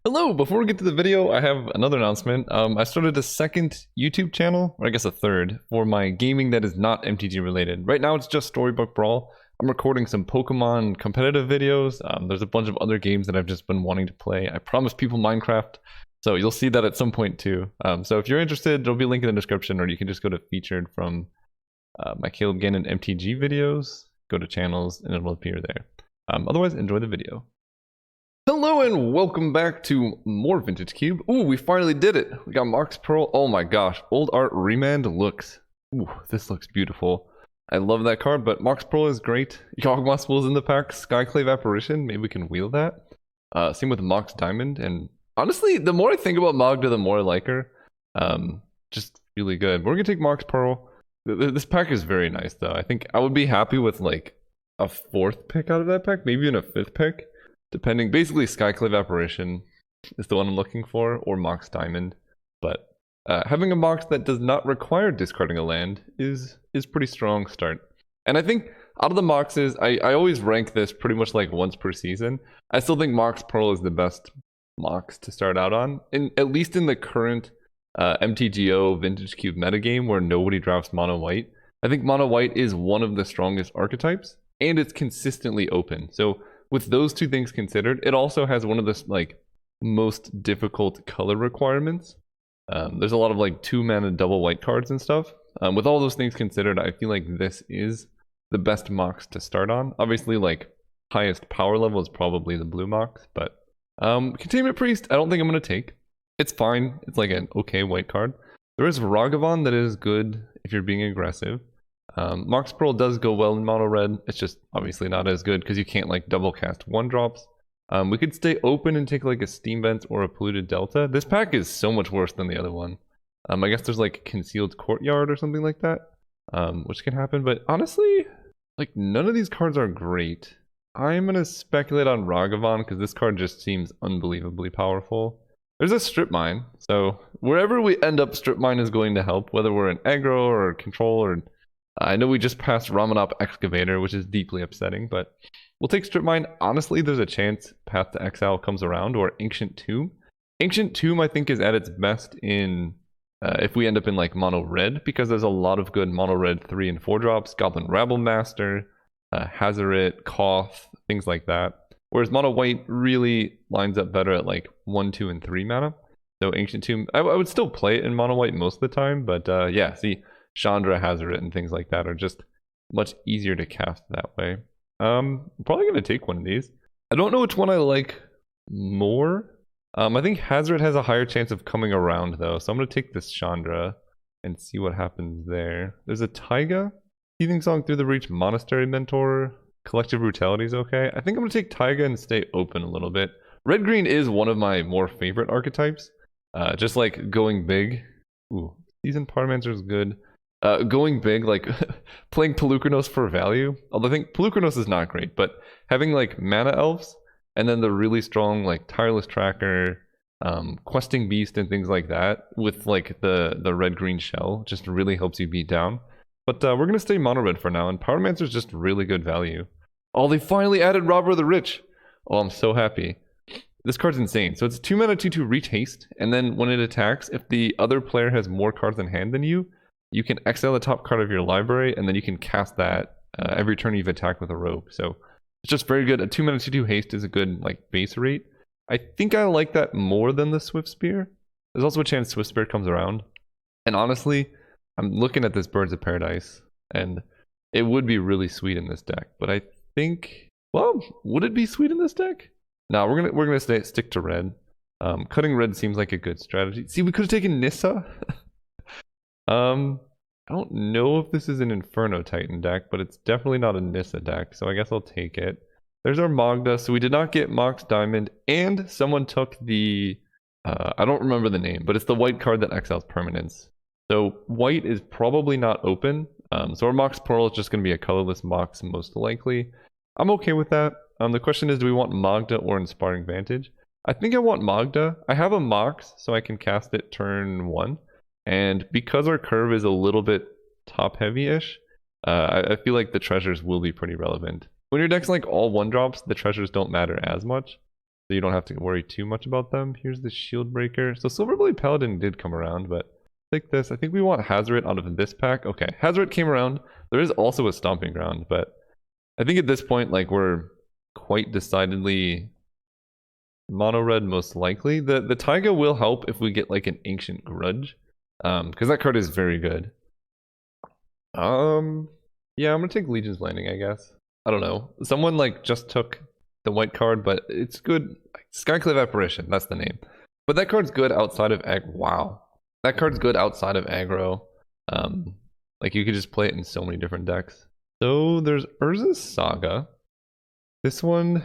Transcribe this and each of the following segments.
Hello, before we get to the video, I have another announcement. I started a second YouTube channel, or I guess a third, for my gaming that is not MTG related. Right now it's just Storybook Brawl. I'm recording some Pokemon competitive videos. There's a bunch of other games that I've just been wanting to play. I promised people Minecraft, so you'll see that at some point too. So if you're interested, there'll be a link in the description, or you can just go to featured from my Caleb Gannon MTG videos, go to channels, and it will appear there. Otherwise, enjoy the video. Hello and welcome back to more Vintage Cube. Ooh, we finally did it. We got Mox Pearl. Oh my gosh, Old Art Remand looks. Ooh, this looks beautiful. I love that card, but Mox Pearl is great. Yawgmoth's Will's in the pack. Skyclave Apparition, maybe we can wheel that. Same with Mox Diamond, and honestly, the more I think about Magda, the more I like her. Just really good. We're gonna take Mox Pearl. This pack is very nice though. I think I would be happy with like a 4th pick out of that pack, maybe even a 5th pick. Depending, basically Skyclave Apparition is the one I'm looking for, or Mox Diamond. But having a Mox that does not require discarding a land is pretty strong start. And I think out of the Moxes, I always rank this pretty much like once per season. I still think Mox Pearl is the best Mox to start out on, at least in the current MTGO Vintage Cube metagame where nobody drafts Mono White. I think Mono White is one of the strongest archetypes, and it's consistently open. So with those two things considered, it also has one of the like most difficult color requirements. There's a lot of like 2-mana double white cards and stuff. With all those things considered, I feel like this is the best Mox to start on. Obviously, like highest power level is probably the blue Mox, but Containment Priest, I don't think I'm gonna take. It's fine. It's like an okay white card. There is Ragavan that is good if you're being aggressive. Mox Pearl does go well in mono red. It's just obviously not as good because you can't like double cast 1-drops. We could stay open and take like a Steam Vent or a Polluted Delta. This pack is so much worse than the other one. I guess there's like Concealed Courtyard or something like that, which can happen. But honestly, like none of these cards are great. I'm gonna speculate on Ragavan because this card just seems unbelievably powerful. There's a Strip Mine, so wherever we end up, Strip Mine is going to help, whether we're in aggro or control or... I know we just passed Ramanop Excavator, which is deeply upsetting, but we'll take Strip Mine. Honestly, there's a chance Path to Exile comes around, or Ancient Tomb. Ancient Tomb, I think, is at its best in if we end up in like mono red, because there's a lot of good mono red 3 and 4-drops, Goblin Rabble Master, Hazoret, Koth, things like that. Whereas mono white really lines up better at like 1, 2, and 3 mana. So Ancient Tomb, I would still play it in mono white most of the time, but yeah, see. Chandra, Hazoret, and things like that are just much easier to cast that way. I'm probably going to take one of these. I don't know which one I like more. I think Hazoret has a higher chance of coming around though, so I'm going to take this Chandra and see what happens there. There's a Taiga, Teething Song Through the Reach, Monastery Mentor, Collective Brutality is okay. I think I'm going to take Taiga and stay open a little bit. Red-green is one of my more favorite archetypes. Just like going big. Ooh, Seasoned Parmancer is good. Going big, like playing Pelucranos for value. Although I think Pelucranos is not great, but having like Mana Elves and then the really strong like Tireless Tracker, Questing Beast and things like that with like the red-green shell just really helps you beat down. But we're going to stay mono red for now, and Powermancer is just really good value. Oh, they finally added Robber of the Rich. Oh, I'm so happy. This card's insane. So it's 2 mana 2/2 Reach Haste, and then when it attacks, if the other player has more cards in hand than you can exile the top card of your library, and then you can cast that every turn you've attacked with a rope. So it's just very good. A 2 mana 2/2 haste is a good like base rate. I think I like that more than the Swift Spear. There's also a chance Swift Spear comes around. And honestly, I'm looking at this Birds of Paradise, and it would be really sweet in this deck. But I think, well, would it be sweet in this deck? No, we're gonna stick to red. Cutting red seems like a good strategy. See, we could have taken Nissa. I don't know if this is an Inferno Titan deck, but it's definitely not a Nissa deck, so I guess I'll take it. There's our Magda, so we did not get Mox Diamond, and someone took the, I don't remember the name, but it's the white card that exiles permanents. So white is probably not open, so our Mox Pearl is just going to be a colorless Mox most likely. I'm okay with that. The question is, do we want Magda or Inspiring Vantage? I think I want Magda. I have a Mox, so I can cast it turn 1. And because our curve is a little bit top heavy-ish, I feel like the treasures will be pretty relevant. When your deck's like all 1-drops, the treasures don't matter as much. so you don't have to worry too much about them. Here's the shield breaker. So Silverblade Paladin did come around, but like this, I think we want Hazoret out of this pack. Okay, Hazoret came around. There is also a Stomping Ground, but I think at this point, like, we're quite decidedly mono red most likely. The Taiga will help if we get like an Ancient Grudge, because that card is very good. Yeah, I'm gonna take Legion's Landing, I guess. I don't know. Someone like just took the white card, but it's good. Skyclave Apparition, that's the name. But that card's good outside of wow. That card's good outside of aggro. Like you could just play it in so many different decks. So there's Urza's Saga. This one,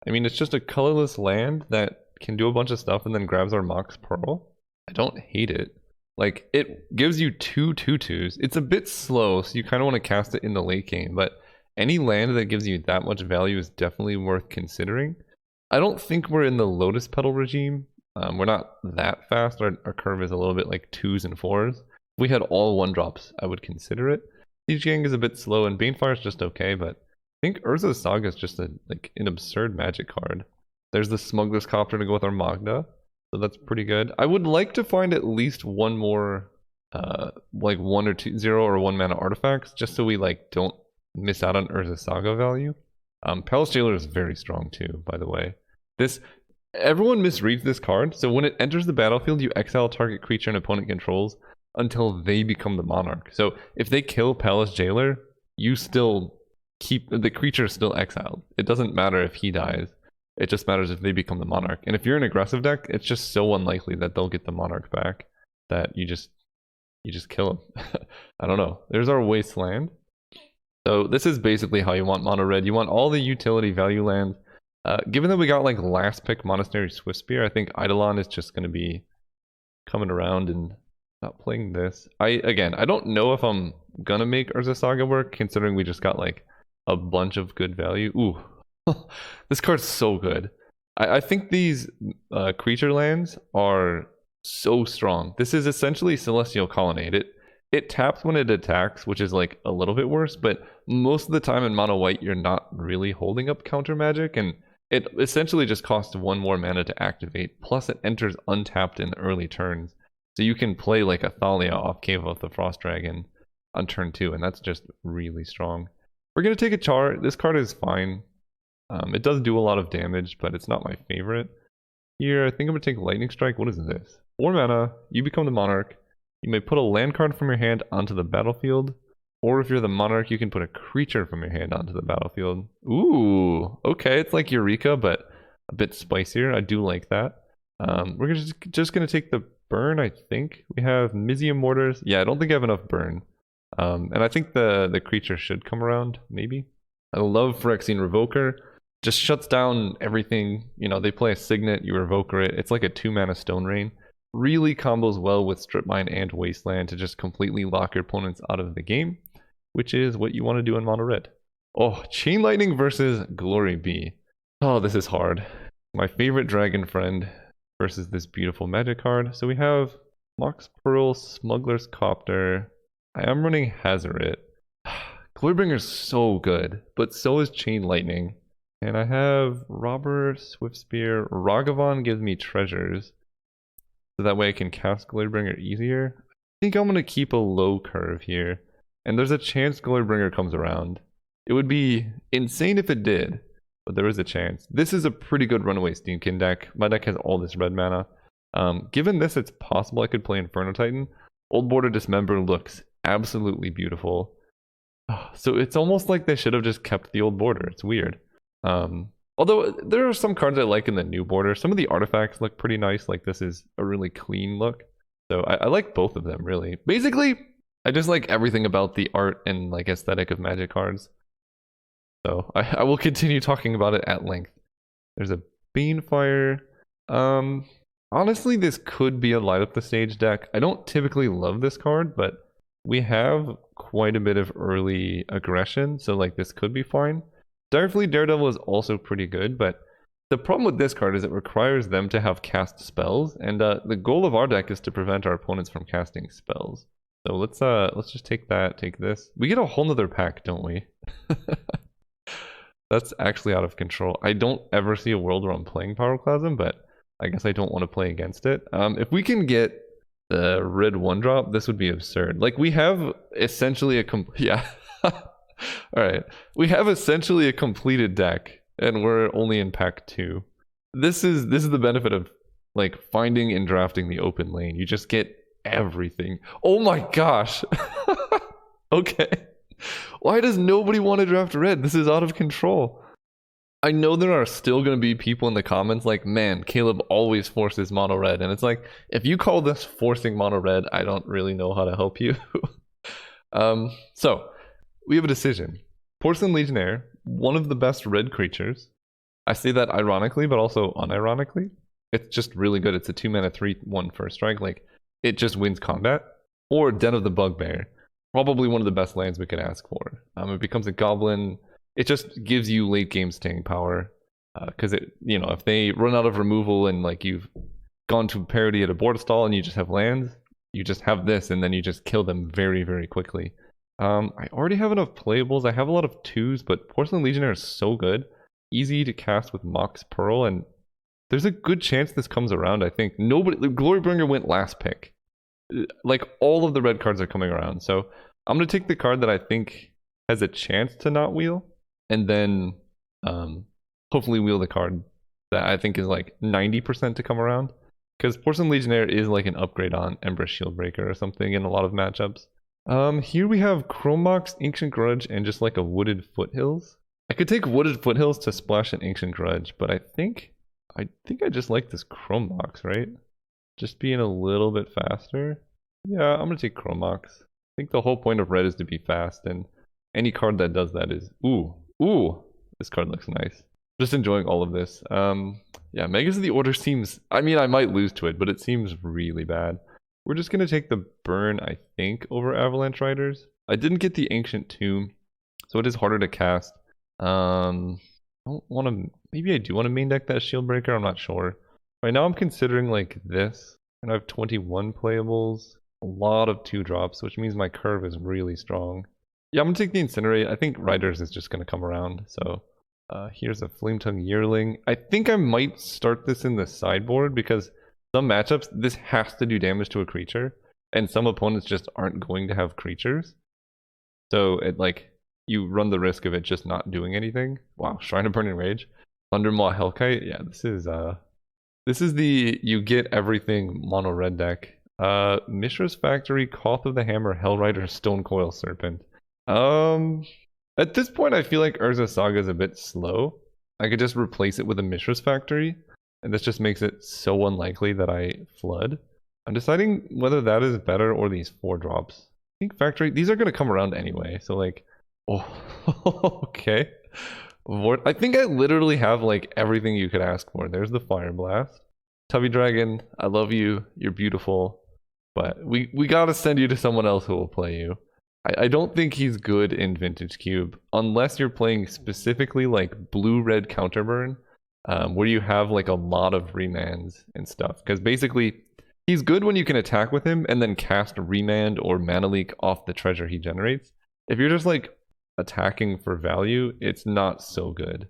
I mean, it's just a colorless land that can do a bunch of stuff and then grabs our Mox Pearl. I don't hate it. Like, it gives you 2/2/2s. It's a bit slow, so you kind of want to cast it in the late game, but any land that gives you that much value is definitely worth considering. I don't think we're in the Lotus Petal regime. We're not that fast. Our curve is a little bit like 2s and 4s. If we had all 1-drops, I would consider it. Siege Gang is a bit slow, and Banefire is just okay, but I think Urza's Saga is just an absurd magic card. There's the Smuggler's Copter to go with our Magda. So that's pretty good. I would like to find at least one more, like 1 or 2, 0 or 1 mana artifacts, just so we like don't miss out on Urza's Saga value. Palace Jailer is very strong too, by the way. Everyone misreads this card, so when it enters the battlefield, you exile target creature an opponent controls until they become the monarch. So if they kill Palace Jailer, you still keep the creature still exiled. It doesn't matter if he dies. It just matters if they become the monarch. And if you're an aggressive deck, it's just so unlikely that they'll get the monarch back that you just kill them. I don't know. There's our Wasteland. So this is basically how you want mono red. You want all the utility value lands. Given that we got like last pick Monastery Swiftspear, I think Eidolon is just going to be coming around and not playing this. I don't know if I'm gonna make Urza Saga work, considering we just got like a bunch of good value. Ooh. This card's so good. I think these creature lands are so strong. This is essentially Celestial Colonnade. It taps when it attacks, which is like a little bit worse, but most of the time in mono white you're not really holding up counter magic, and it essentially just costs 1 more mana to activate, plus it enters untapped in early turns. So you can play like a Thalia off Cave of the Frost Dragon on turn 2, and that's just really strong. We're gonna take a Char. This card is fine. It does do a lot of damage, but it's not my favorite. Here, I think I'm going to take Lightning Strike. What is this? 4 mana, you become the monarch. You may put a land card from your hand onto the battlefield, or if you're the monarch, you can put a creature from your hand onto the battlefield. Ooh, okay, it's like Eureka, but a bit spicier. I do like that. We're just going to take the burn, I think. We have Mizium Mortars. Yeah, I don't think I have enough burn. And I think the creature should come around, maybe. I love Phyrexian Revoker. Just shuts down everything. You know, they play a Signet, you Revoker it. It's like a 2-mana Stone Rain. Really combos well with Strip Mine and Wasteland to just completely lock your opponents out of the game, which is what you want to do in mono red. Oh, Chain Lightning versus Glory Bee. Oh, this is hard. My favorite dragon friend versus this beautiful magic card. So we have Mox Pearl, Smuggler's Copter. I am running Hazoret. Glorybringer's so good, but so is Chain Lightning. And I have Robber, Swiftspear. Ragavan gives me treasures, so that way I can cast Glorybringer easier. I think I'm going to keep a low curve here, and there's a chance Glorybringer comes around. It would be insane if it did, but there is a chance. This is a pretty good Runaway Steamkin deck. My deck has all this red mana. Given this, it's possible I could play Inferno Titan. Old Border Dismember looks absolutely beautiful. So it's almost like they should have just kept the old border. It's weird. Although there are some cards I like in the new border. Some of the artifacts look pretty nice. Like this is a really clean look. So I like both of them, really. Basically, I just like everything about the art and like aesthetic of Magic cards. So I will continue talking about it at length. There's a Banefire. Honestly, this could be a Light Up the Stage deck. I don't typically love this card, but we have quite a bit of early aggression, so like this could be fine. Direfleet Daredevil is also pretty good, but the problem with this card is it requires them to have cast spells, and the goal of our deck is to prevent our opponents from casting spells. So let's just take that, take this. We get a whole nother pack, don't we? That's actually out of control. I don't ever see a world where I'm playing Pyroclasm, but I guess I don't want to play against it. If we can get the red 1-drop, this would be absurd. Like, we have essentially a yeah. Alright. We have essentially a completed deck, and we're only in pack 2. This is the benefit of like finding and drafting the open lane. You just get everything. Oh my gosh. Okay. Why does nobody want to draft red? This is out of control. I know there are still going to be people in the comments like, man, Caleb always forces mono red. And it's like, if you call this forcing mono red, I don't really know how to help you. So, we have a decision. Porcelain Legionnaire, one of the best red creatures. I say that ironically, but also unironically. It's just really good. It's a 2-mana 3/1 first strike. Like, it just wins combat. Or Den of the Bugbear. Probably one of the best lands we could ask for. It becomes a goblin. It just gives you late game staying power. Because if they run out of removal and like you've gone to parity at a board stall and you just have lands, you just have this and then you just kill them very, very quickly. I already have enough playables. I have a lot of 2s, but Porcelain Legionnaire is so good. Easy to cast with Mox Pearl, and there's a good chance this comes around, I think. Glorybringer went last pick. Like, all of the red cards are coming around, so I'm going to take the card that I think has a chance to not wheel, and then hopefully wheel the card that I think is like 90% to come around. Because Porcelain Legionnaire is like an upgrade on Ember Shieldbreaker or something in a lot of matchups. Here we have Chromox, Ancient Grudge, and just like a Wooded Foothills. I could take Wooded Foothills to splash an Ancient Grudge, but I think I just like this Chromox, right? Just being a little bit faster. Yeah, I'm gonna take Chromox. I think the whole point of red is to be fast, and any card that does that is ooh, this card looks nice. Just enjoying all of this. Yeah, Megas of the Order seems, I mean, I might lose to it, but it seems really bad. We're just gonna take the burn, I think, over Avalanche Riders. I didn't get the Ancient Tomb, so it is harder to cast. I don't want to, maybe I do want to main deck that Shieldbreaker, I'm not sure. Right now I'm considering like this, and I have 21 playables, a lot of 2-drops, which means my curve is really strong. Yeah, I'm gonna take the Incinerate. I think Riders is just gonna come around, so here's a Flametongue Yearling. I think I might start this in the sideboard because some matchups, this has to do damage to a creature, and some opponents just aren't going to have creatures. So it like, you run the risk of it just not doing anything. Wow, Shrine of Burning Rage. Thundermaw Hellkite. Yeah, this is the you get everything mono red deck. Mishra's Factory, Koth of the Hammer, Hellrider, Stonecoil Serpent. At this point I feel like Urza Saga is a bit slow. I could just replace it with a Mishra's Factory, and this just makes it so unlikely that I flood. I'm deciding whether that is better or these 4-drops. I think Factory, these are gonna come around anyway, so like, oh, okay. I think I literally have like everything you could ask for. There's the Fire Blast. Tubby Dragon, I love you. You're beautiful. But we gotta send you to someone else who will play you. I don't think he's good in Vintage Cube. Unless you're playing specifically like blue-red Counterburn. Where you have like a lot of remands and stuff. Because basically, he's good when you can attack with him and then cast Remand or Mana Leak off the treasure he generates. If you're just like attacking for value, it's not so good.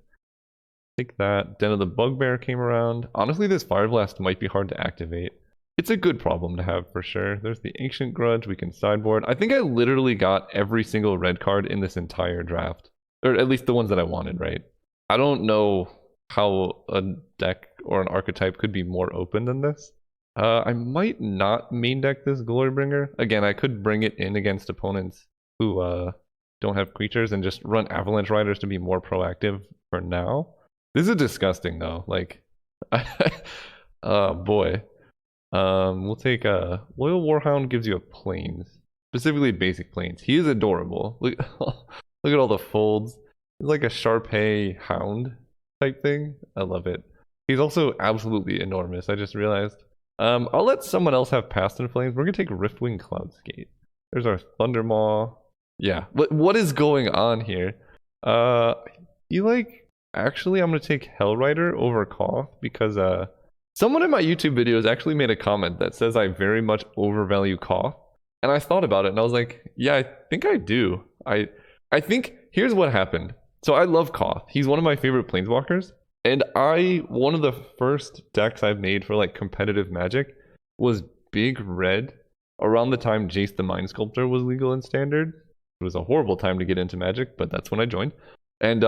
Take that. Den of the Bugbear came around. Honestly, this Fire Blast might be hard to activate. It's a good problem to have for sure. There's the Ancient Grudge. We can sideboard. I think I literally got every single red card in this entire draft. Or at least the ones that I wanted, right? I don't know how a deck or an archetype could be more open than this. I might not main deck this Glorybringer. Again, I could bring it in against opponents who don't have creatures and just run Avalanche Riders to be more proactive for now. This is disgusting though. Like, oh boy. We'll take a Loyal Warhound gives you a Plains, specifically basic Plains. He is adorable. Look, look at all the folds. He's like a Sharpei Hound type thing. I love it. He's also absolutely enormous. I just realized. I'll let someone else have Past in Flames. We're gonna take Riftwing Cloudskate. There's our Thundermaw. Yeah. What is going on here? Actually, I'm gonna take Hellrider over Koth because someone in my YouTube videos actually made a comment that says I very much overvalue Koth, and I thought about it and I was like, yeah, I think I do. I think here's what happened. So I love Koth. He's one of my favorite planeswalkers. And one of the first decks I've made for like competitive Magic was Big Red around the time Jace the Mind Sculptor was legal in Standard. It was a horrible time to get into Magic, but that's when I joined. And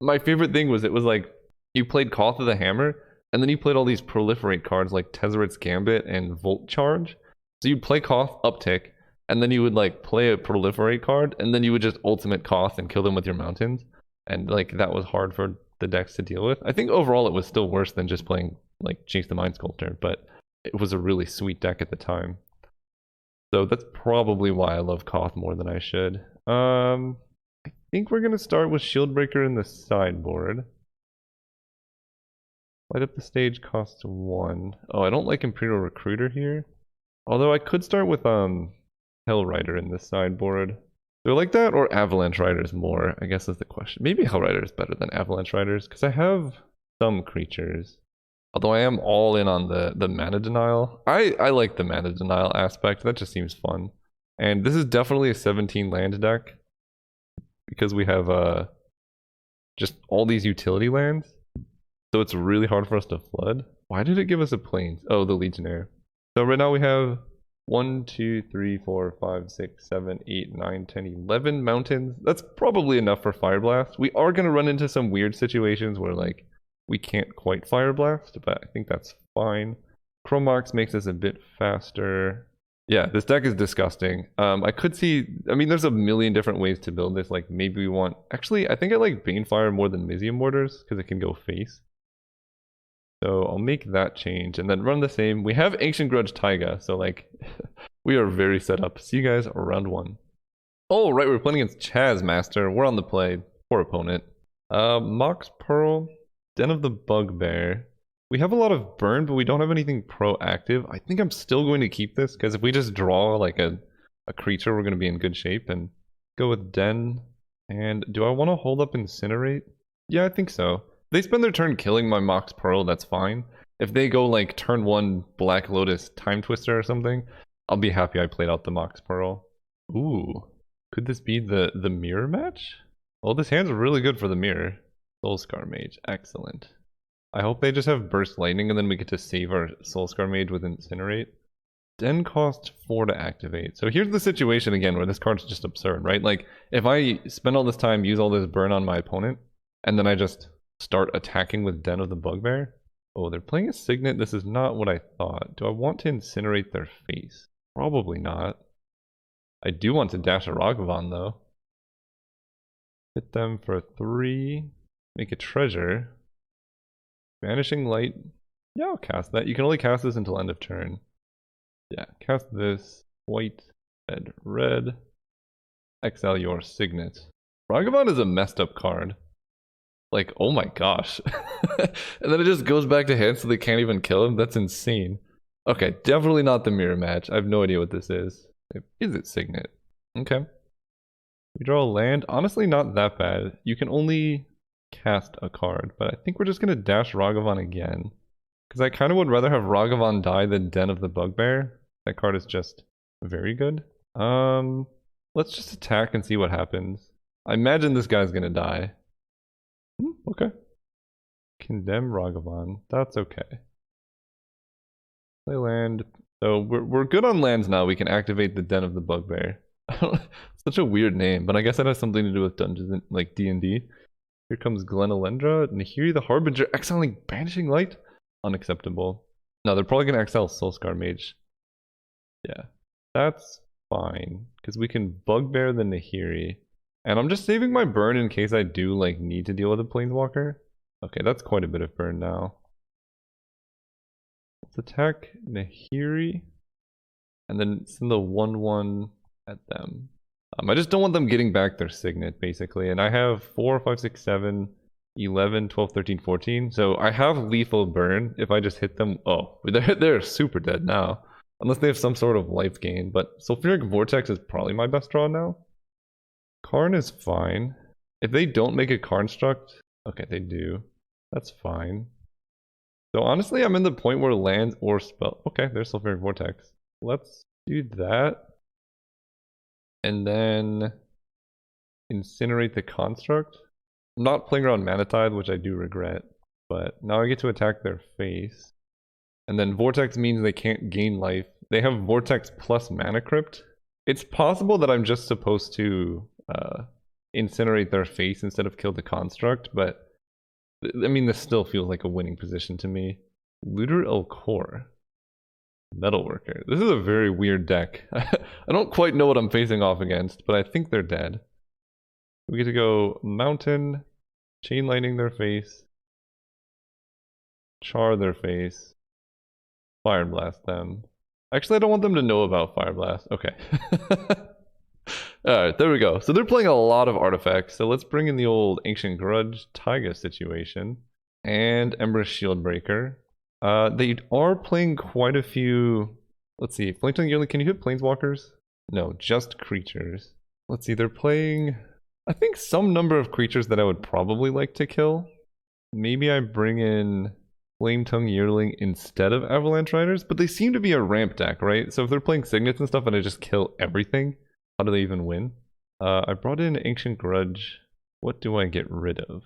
my favorite thing was it was like you played Koth of the Hammer, and then you played all these proliferate cards like Tezzeret's Gambit and Volt Charge. So you'd play Koth uptick, and then you would like play a proliferate card, and then you would just ultimate Koth and kill them with your mountains. And like that was hard for the decks to deal with. I think overall it was still worse than just playing like Chase the Mind Sculptor, but it was a really sweet deck at the time. So that's probably why I love Koth more than I should. I think we're gonna start with Shieldbreaker in the sideboard. Light up the stage costs 1. Oh, I don't like Imperial Recruiter here. Although I could start with Hell Rider in the sideboard. Do I like that or Avalanche Riders more? I guess is the question. Maybe Hell Rider is better than Avalanche Riders because I have some creatures. Although I am all in on the mana denial. I like the mana denial aspect. That just seems fun. And this is definitely a 17 land deck because we have just all these utility lands. So it's really hard for us to flood. Why did it give us a plains? Oh, the Legionnaire. So right now we have 1, 2, 3, 4, 5, 6, 7, 8, 9, 10, 11 mountains. That's probably enough for Fire Blast. We are going to run into some weird situations where like we can't quite Fire Blast, but I think that's fine. Chromox makes us a bit faster. Yeah, this deck is disgusting. I could see, I mean, there's a million different ways to build this. Like maybe we want, actually, I think I like Banefire more than Mizium Mortars because it can go face. So I'll make that change and then run the same. We have Ancient Grudge Taiga, so like we are very set up. See you guys round 1. Oh, right, we're playing against Chaz Master. We're on the play. Poor opponent. Mox Pearl, Den of the Bugbear. We have a lot of burn, but we don't have anything proactive. I think I'm still going to keep this because if we just draw like a creature, we're going to be in good shape. And go with Den. And do I want to hold up Incinerate? Yeah, I think so. They spend their turn killing my Mox Pearl, that's fine. If they go like turn 1 Black Lotus Time Twister or something, I'll be happy I played out the Mox Pearl. Ooh, could this be the mirror match? Well, this hand's really good for the mirror. Soulscar Mage, excellent. I hope they just have Burst Lightning and then we get to save our Soulscar Mage with Incinerate. Den cost 4 to activate. So here's the situation again where this card's just absurd, right? Like, if I spend all this time, use all this burn on my opponent, and then I just start attacking with Den of the Bugbear. Oh, they're playing a Signet. This is not what I thought. Do I want to incinerate their face? Probably not. I do want to dash a Ragavan though. Hit them for 3. Make a treasure. Vanishing Light. Yeah, I'll cast that. You can only cast this until end of turn. Yeah, cast this. White, red. Exile your Signet. Ragavan is a messed up card. Like, oh my gosh. And then it just goes back to hand so they can't even kill him? That's insane. Okay, definitely not the mirror match. I have no idea what this is. Is it Signet? Okay. We draw a land. Honestly, not that bad. You can only cast a card, but I think we're just going to dash Ragavan again. Because I kind of would rather have Ragavan die than Den of the Bugbear. That card is just very good. Let's just attack and see what happens. I imagine this guy's going to die. Okay. Condemn Ragavan. That's okay. Play land. So we're good on lands now. We can activate the Den of the Bugbear. Such a weird name, but I guess that has something to do with Dungeons, like D&D. Here comes Glenalendra. Nahiri the Harbinger exiling Banishing Light? Unacceptable. No, they're probably going to exile Soulscar Mage. Yeah. That's fine. Because we can Bugbear the Nahiri. And I'm just saving my burn in case I do like need to deal with a Planeswalker. Okay, that's quite a bit of burn now. Let's attack Nahiri. And then send the 1/1 at them. I just don't want them getting back their Signet, basically. And I have 4, 5, 6, 7, 11, 12, 13, 14. So I have lethal burn if I just hit them. Oh, they're super dead now. Unless they have some sort of life gain. But Sulfuric Vortex is probably my best draw now. Karn is fine. If they don't make a Karnstruct, okay, they do. That's fine. So honestly, I'm in the point where lands or spell. Okay, there's Sulfuric Vortex. Let's do that. And then incinerate the construct. not playing around Mana Tithe, which I do regret. But now I get to attack their face. And then Vortex means they can't gain life. They have Vortex plus Mana Crypt. It's possible that I'm just supposed to incinerate their face instead of kill the construct, but I mean, this still feels like a winning position to me. Looter El Core. Metalworker. This is a very weird deck. I don't quite know what I'm facing off against, but I think they're dead. We get to go Mountain, Chain Lightning their face, Char their face, Fire Blast them. Actually, I don't want them to know about Fire Blast. Okay. Alright, there we go. So they're playing a lot of artifacts. So let's bring in the old Ancient Grudge Taiga situation. And Ember Shieldbreaker. They are playing quite a few... Let's see. Flametongue Yearling, can you hit Planeswalkers? No, just creatures. Let's see, they're playing... I think some number of creatures that I would probably like to kill. Maybe I bring in Flametongue Yearling instead of Avalanche Riders, but they seem to be a ramp deck, right? So if they're playing Signets and stuff and I just kill everything, how do they even win? I brought in Ancient Grudge. What do I get rid of?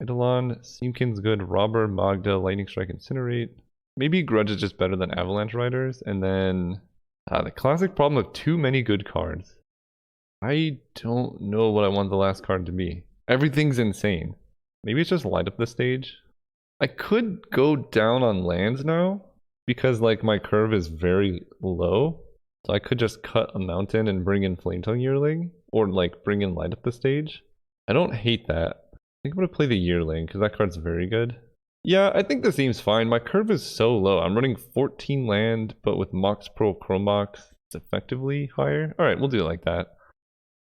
Eidolon, Seamkin's good, Robber, Magda, Lightning Strike, Incinerate. Maybe Grudge is just better than Avalanche Riders. And then the classic problem of too many good cards. I don't know what I want the last card to be. Everything's insane. Maybe it's just light up the stage. I could go down on lands now because like my curve is very low. So I could just cut a mountain and bring in Flametongue Yearling, or like bring in light up the stage. I don't hate that. I think I'm gonna play the Yearling because that card's very good. Yeah, I think this seems fine. My curve is so low. I'm running 14 land, but with Mox Pro Chromox, it's effectively higher. All right, we'll do it like that.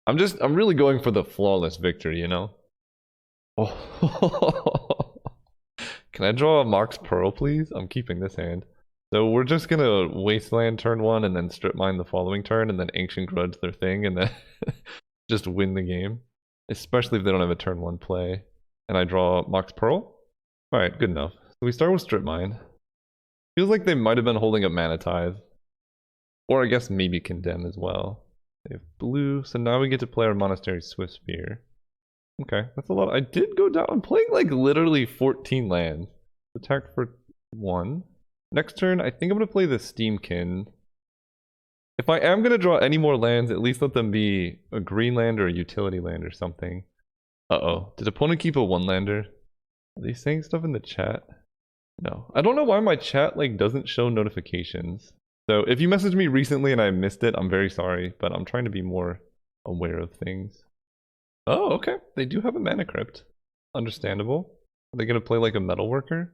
I'm really going for the flawless victory, you know? Oh. Can I draw a Mox Pearl, please? I'm keeping this hand. So we're just gonna Wasteland turn 1 and then Strip Mine the following turn and then Ancient Grudge their thing and then just win the game. Especially if they don't have a turn 1 play. And I draw Mox Pearl? Alright, good enough. So we start with Strip Mine. Feels like they might have been holding up Mana Tithe. Or I guess maybe Condemn as well. They have blue, so now we get to play our Monastery Swift Spear. Okay, that's a lot. I did go down. I'm playing like literally 14 lands. Attack for 1. Next turn, I think I'm going to play the Steamkin. If I am going to draw any more lands, at least let them be a green land or a utility land or something. Uh-oh. Did opponent keep a 1-lander? Are they saying stuff in the chat? No. I don't know why my chat like doesn't show notifications. So if you messaged me recently and I missed it, I'm very sorry, but I'm trying to be more aware of things. Oh, okay. They do have a Mana Crypt. Understandable. Are they going to play like a Metalworker?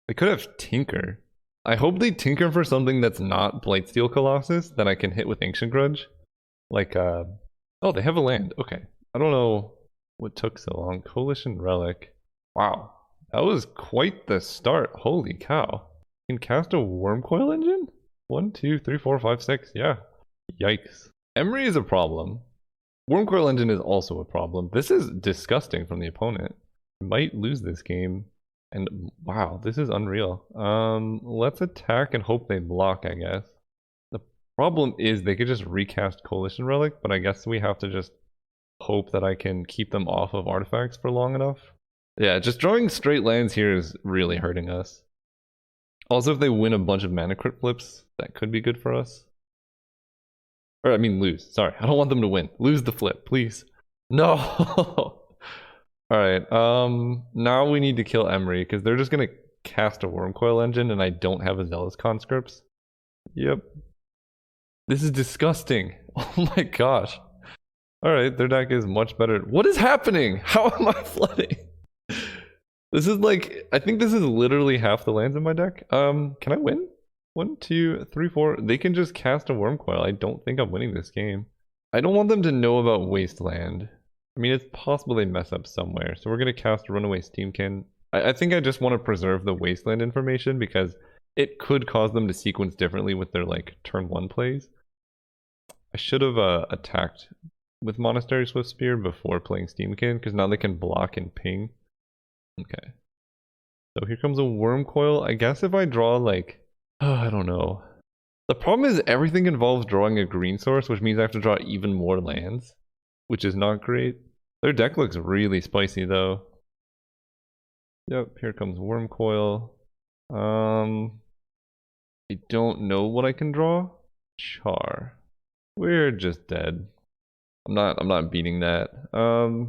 They could have Tinker. I hope they tinker for something that's not Blightsteel Colossus that I can hit with Ancient Grudge. Like, oh, they have a land. Okay. I don't know what took so long. Coalition Relic. Wow. That was quite the start. Holy cow. You can cast a Wormcoil Engine? 1, 2, 3, 4, 5, 6. Yeah. Yikes. Emery is a problem. Wormcoil Engine is also a problem. This is disgusting from the opponent. Might lose this game. And wow, this is unreal. Let's attack and hope they block, I guess. The problem is they could just recast Coalition Relic, but I guess we have to just hope that I can keep them off of artifacts for long enough. Yeah, just drawing straight lands here is really hurting us. Also, if they win a bunch of Mana Crypt flips, that could be good for us. Or, I mean, lose. Sorry, I don't want them to win. Lose the flip, please. No! Alright, now we need to kill Emery, because they're just going to cast a Wormcoil Engine, and I don't have a Zealous Conscripts. Yep. This is disgusting. Oh my gosh. Alright, their deck is much better. What is happening? How am I flooding? This is like, I think this is literally half the lands in my deck. Can I win? 1, 2, 3, 4. They can just cast a Wormcoil. I don't think I'm winning this game. I don't want them to know about Wasteland. I mean, it's possible they mess up somewhere. So we're going to cast Runaway Steamkin. I think I just want to preserve the Wasteland information because it could cause them to sequence differently with their like turn 1 plays. I should have attacked with Monastery Swift Spear before playing Steamkin because now they can block and ping. Okay. So here comes a Wormcoil. I guess if I draw like... I don't know. The problem is everything involves drawing a green source, which means I have to draw even more lands, which is not great. Their deck looks really spicy though. Yep, here comes Wormcoil. I don't know what I can draw. Char. We're just dead. I'm not beating that. I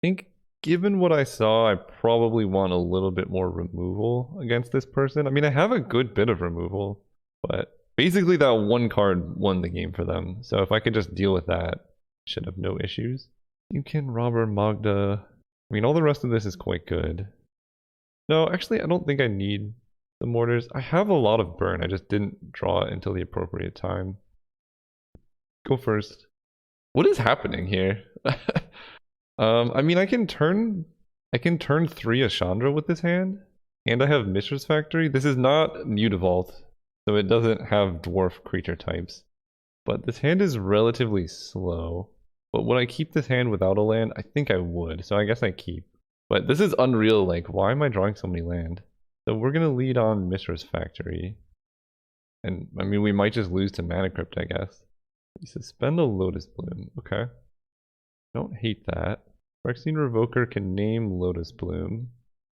think given what I saw, I probably want a little bit more removal against this person. I mean, I have a good bit of removal, but basically that one card won the game for them. So if I could just deal with that, I should have no issues. You can Robber Magda. I mean, all the rest of this is quite good. No, actually, I don't think I need the mortars. I have a lot of burn. I just didn't draw it until the appropriate time. Go first. What is happening here? I mean, I can turn 3 Ashandra with this hand, and I have Mishra's Factory. This is not Mutavault, so it doesn't have dwarf creature types. But this hand is relatively slow. But would I keep this hand without a land? I think I would, so I guess I keep. But this is unreal, like, why am I drawing so many land? So we're gonna lead on Mishra's Factory. And, I mean, we might just lose to Mana Crypt, I guess. We suspend a Lotus Bloom, okay. Don't hate that. Phyrexian Revoker can name Lotus Bloom.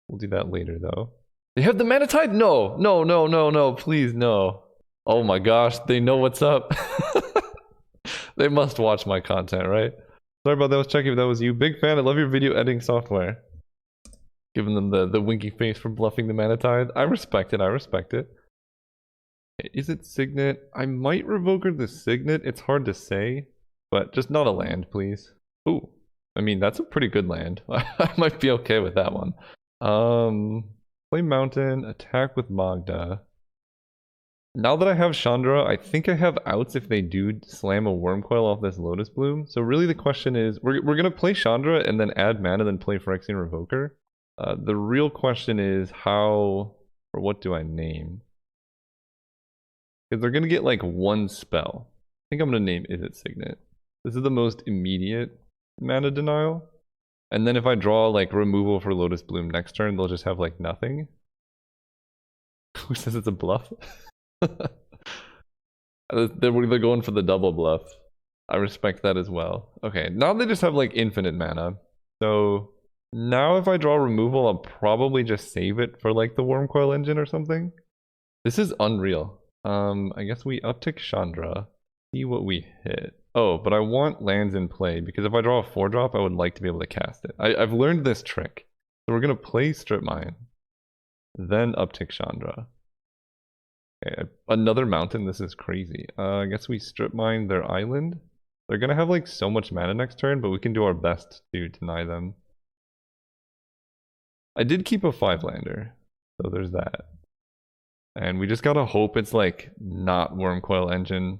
We'll do that later, though. They have the Mana Tide? No, no, no, no, no, please, no. Oh my gosh, they know what's up. They must watch my content, right? Sorry about that, I was checking if that was you. Big fan, I love your video editing software. Giving them the winky face for bluffing the Mana Tide. I respect it, I respect it. Is it Signet? I might Revoker the Signet, it's hard to say. But just not a land, please. Ooh, I mean, that's a pretty good land. I might be okay with that one. Play Mountain, attack with Magda. Now that I have Chandra, I think I have outs if they do slam a Wormcoil off this Lotus Bloom. So really the question is, we're going to play Chandra and then add mana, then play Phyrexian Revoker. The real question is how, or what do I name? Because they're going to get like one spell. I think I'm going to name Is It Signet. This is the most immediate mana denial. And then if I draw like removal for Lotus Bloom next turn, they'll just have like nothing. Who says it's a bluff? They're going for the double bluff. I respect that as well. Okay, now they just have like infinite mana. So now if I draw removal, I'll probably just save it for like the Wormcoil engine or something. This is unreal. I guess we uptick Chandra. See what we hit. Oh, but I want lands in play because if I draw a 4-drop, I would like to be able to cast it. I've learned this trick. So we're going to play Strip Mine, then uptick Chandra. Okay, another mountain, this is crazy. I guess we Strip Mine their island. They're going to have like so much mana next turn, but we can do our best to deny them. I did keep a 5-lander, so there's that. And we just gotta hope it's like not Wormcoil engine.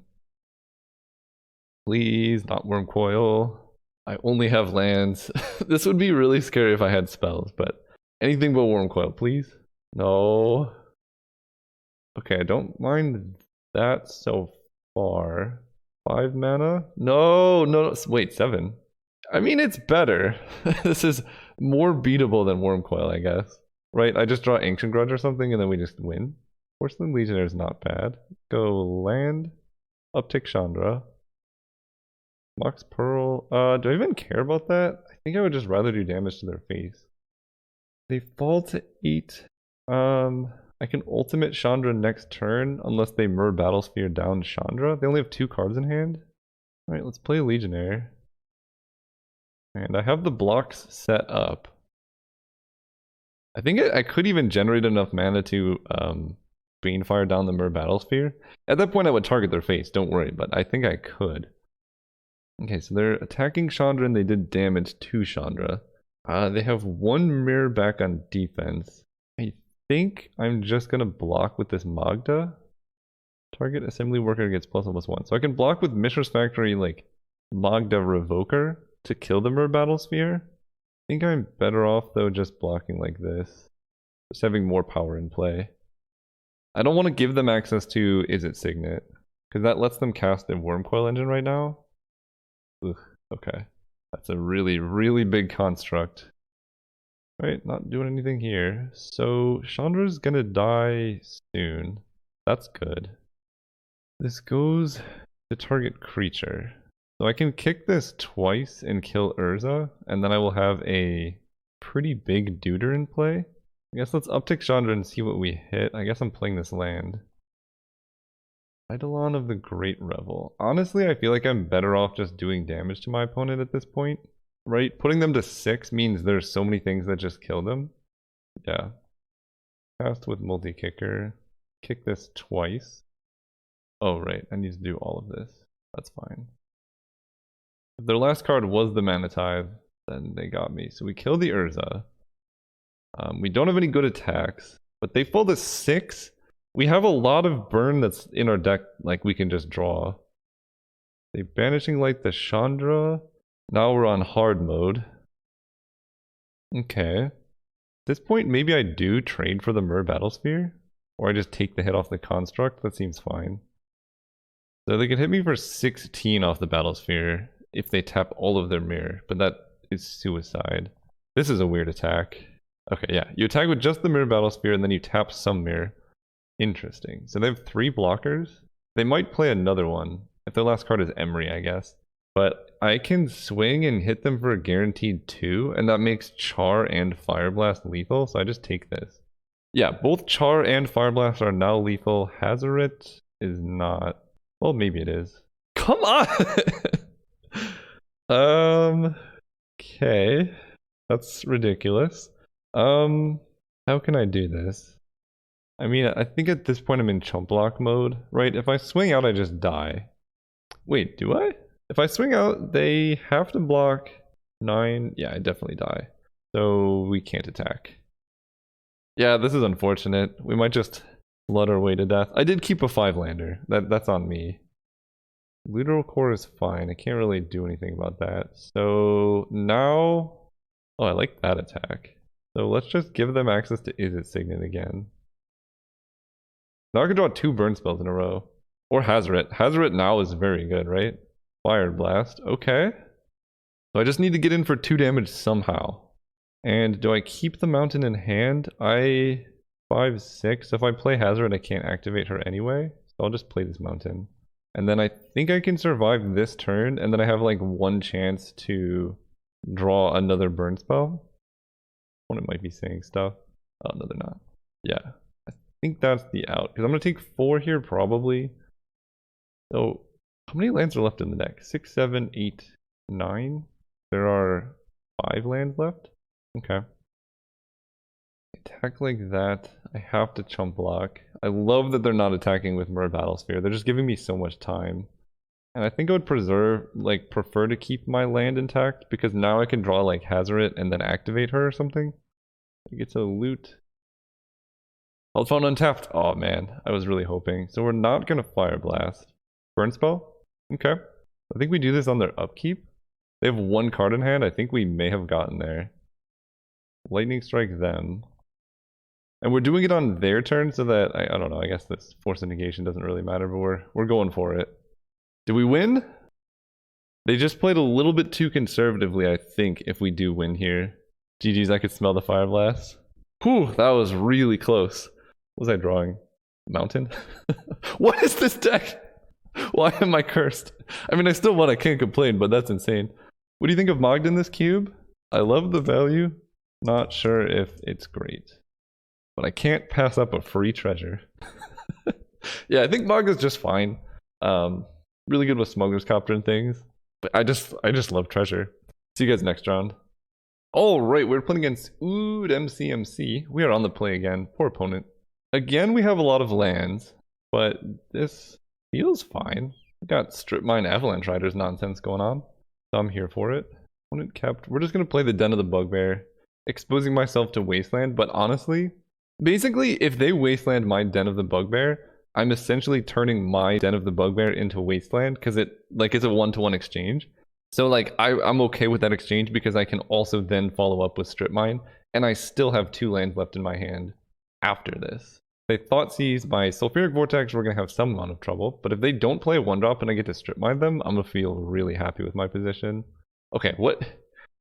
Please, not Wormcoil. I only have lands. This would be really scary if I had spells, but anything but Wormcoil, please. No. Okay, I don't mind that so far. 5 mana? No, no, wait, 7. I mean, it's better. This is more beatable than Wormcoil, I guess. Right, I just draw Ancient Grudge or something and then we just win. Porcelain Legionnaire is not bad. Go land, uptick Chandra. Mox Pearl. Do I even care about that? I think I would just rather do damage to their face. They fall to 8. I can ultimate Chandra next turn unless they Myr Battlesphere down Chandra. They only have 2 cards in hand. Alright, let's play Legionnaire. And I have the blocks set up. I think I could even generate enough mana to Banefire down the Myr Battlesphere. At that point I would target their face, don't worry, but I think I could. Okay, so they're attacking Chandra and they did damage to Chandra. They have 1 mirror back on defense. I think I'm just gonna block with this Magda. Target assembly worker gets +1/+1. So I can block with Mishra's Factory like Magda Revoker to kill the Myr Battlesphere. I think I'm better off though just blocking like this. Just having more power in play. I don't want to give them access to Is It Signet, because that lets them cast a Wormcoil engine right now. Ugh, okay. That's a really, really big construct. Right, not doing anything here. So Chandra's gonna die soon. That's good. This goes to target creature. So I can kick this twice and kill Urza, and then I will have a pretty big duder in play. I guess let's uptick Chandra and see what we hit. I guess I'm playing this land. Eidolon of the Great Revel. Honestly, I feel like I'm better off just doing damage to my opponent at this point. Right? Putting them to 6 means there's so many things that just kill them. Yeah. Cast with multi-kicker. Kick this twice. Oh, right. I need to do all of this. That's fine. If their last card was the Mana Tithe, then they got me. So we kill the Urza. We don't have any good attacks, but they fall to 6. We have a lot of burn that's in our deck, like we can just draw. They Banishing Light the Chandra. Now we're on hard mode. Okay. At this point, maybe I do trade for the Myr Battlesphere, or I just take the hit off the construct. That seems fine. So they can hit me for 16 off the Battlesphere if they tap all of their Myr, but that is suicide. This is a weird attack. Okay, yeah. You attack with just the Myr Battlesphere and then you tap some Myr. Interesting. So they have 3 blockers. They might play another one. If their last card is Emery, I guess. But I can swing and hit them for a guaranteed 2, and that makes Char and Fire Blast lethal, so I just take this. Yeah, both Char and Fire Blast are now lethal. Hazoret is not. Well, maybe it is. Come on! Okay. That's ridiculous. How can I do this? I mean, I think at this point I'm in chump block mode, right? If I swing out, I just die. Wait, do I? If I swing out, they have to block 9. Yeah, I definitely die. So we can't attack. Yeah, this is unfortunate. We might just flood our way to death. I did keep a 5-lander. That's on me. Literal Core is fine. I can't really do anything about that. So now... Oh, I like that attack. So let's just give them access to Izzet Signet again. Now I can draw 2 burn spells in a row. Or Hazoret. Hazoret now is very good, right? Fire Blast. Okay. So I just need to get in for 2 damage somehow. And do I keep the mountain in hand? 5/6. If I play Hazoret, I can't activate her anyway. So I'll just play this mountain. And then I think I can survive this turn, and then I have like 1 chance to draw another burn spell. Opponent might be saying stuff. Oh, no, they're not. Yeah. I think that's the out. Because I'm going to take 4 here, probably. So, how many lands are left in the deck? 6, 7, 8, 9? There are 5 lands left? Okay. Attack like that. I have to chump block. I love that they're not attacking with Myr Battlesphere. They're just giving me so much time. And I think I would prefer to keep my land intact, because now I can draw like Hazoret and then activate her or something. I get to loot. I'll found untapped. Oh man, I was really hoping. So we're not gonna Fire Blast. Burn spell? Okay. I think we do this on their upkeep. They have 1 card in hand. I think we may have gotten there. Lightning Strike them. And we're doing it on their turn so that, I don't know, I guess this Force of Negation doesn't really matter, but we're going for it. Do we win? They just played a little bit too conservatively, I think, if we do win here. GG's, I could smell the Fire Blast. Whew, that was really close. What was I drawing? Mountain? What is this deck? Why am I cursed? I mean, I still won, I can't complain, but that's insane. What do you think of Mogden this cube? I love the value. Not sure if it's great. But I can't pass up a free treasure. Yeah, I think Mogden's just fine. Really good with Smuggler's Copter and things. But I just love treasure. See you guys next round. Alright, we're playing against Ood MCMC. We are on the play again. Poor opponent. Again, we have a lot of lands, but this feels fine. We got Strip Mine Avalanche Riders nonsense going on. So I'm here for it. Opponent kept. We're just gonna play the Den of the Bugbear, exposing myself to Wasteland, but honestly, basically, if they Wasteland my Den of the Bugbear, I'm essentially turning my Den of the Bugbear into Wasteland, because it's a 1-to-1 exchange. So like I'm okay with that exchange because I can also then follow up with Strip Mine, and I still have 2 lands left in my hand after this. If they Thoughtseize my Sulfuric Vortex, we're gonna have some amount of trouble. But if they don't play a 1-drop and I get to Strip Mine them, I'm gonna feel really happy with my position. Okay, what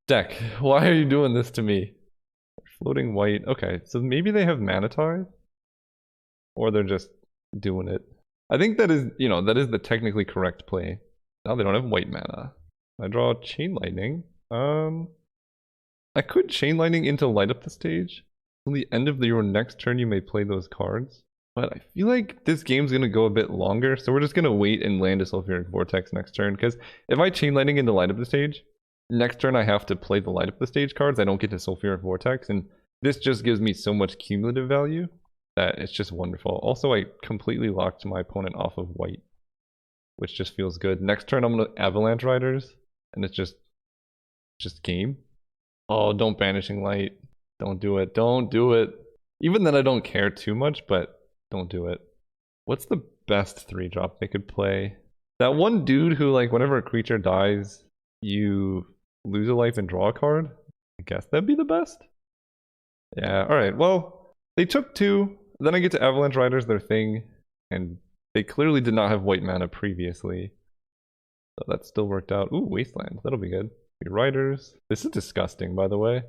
deck? Why are you doing this to me? Floating white. Okay, so maybe they have Mana Tithe, or they're just doing it. I think that is, that is the technically correct play. Now they don't have white mana. I draw Chain Lightning. I could Chain Lightning into light up the stage. Till the end of your next turn, you may play those cards. But I feel like this game's going to go a bit longer, so we're just going to wait and land a Sulfuric Vortex next turn. Because if I Chain Lightning into Light Up the Stage, next turn I have to play the Light Up the Stage cards. I don't get to Sulfuric Vortex, and this just gives me so much cumulative value that it's just wonderful. Also, I completely locked my opponent off of white, which just feels good. Next turn I'm going to Avalanche Riders, and it's just game. Oh, don't Banishing Light. Don't do it. Don't do it. Even then I don't care too much, but don't do it. What's the best 3-drop they could play? That one dude who, like, whenever a creature dies, you lose a life and draw a card? I guess that'd be the best? Yeah, alright, well, they took 2, then I get to Avalanche Riders, their thing, and they clearly did not have white mana previously. So that still worked out. Ooh, Wasteland, that'll be good. Riders. This is disgusting, by the way.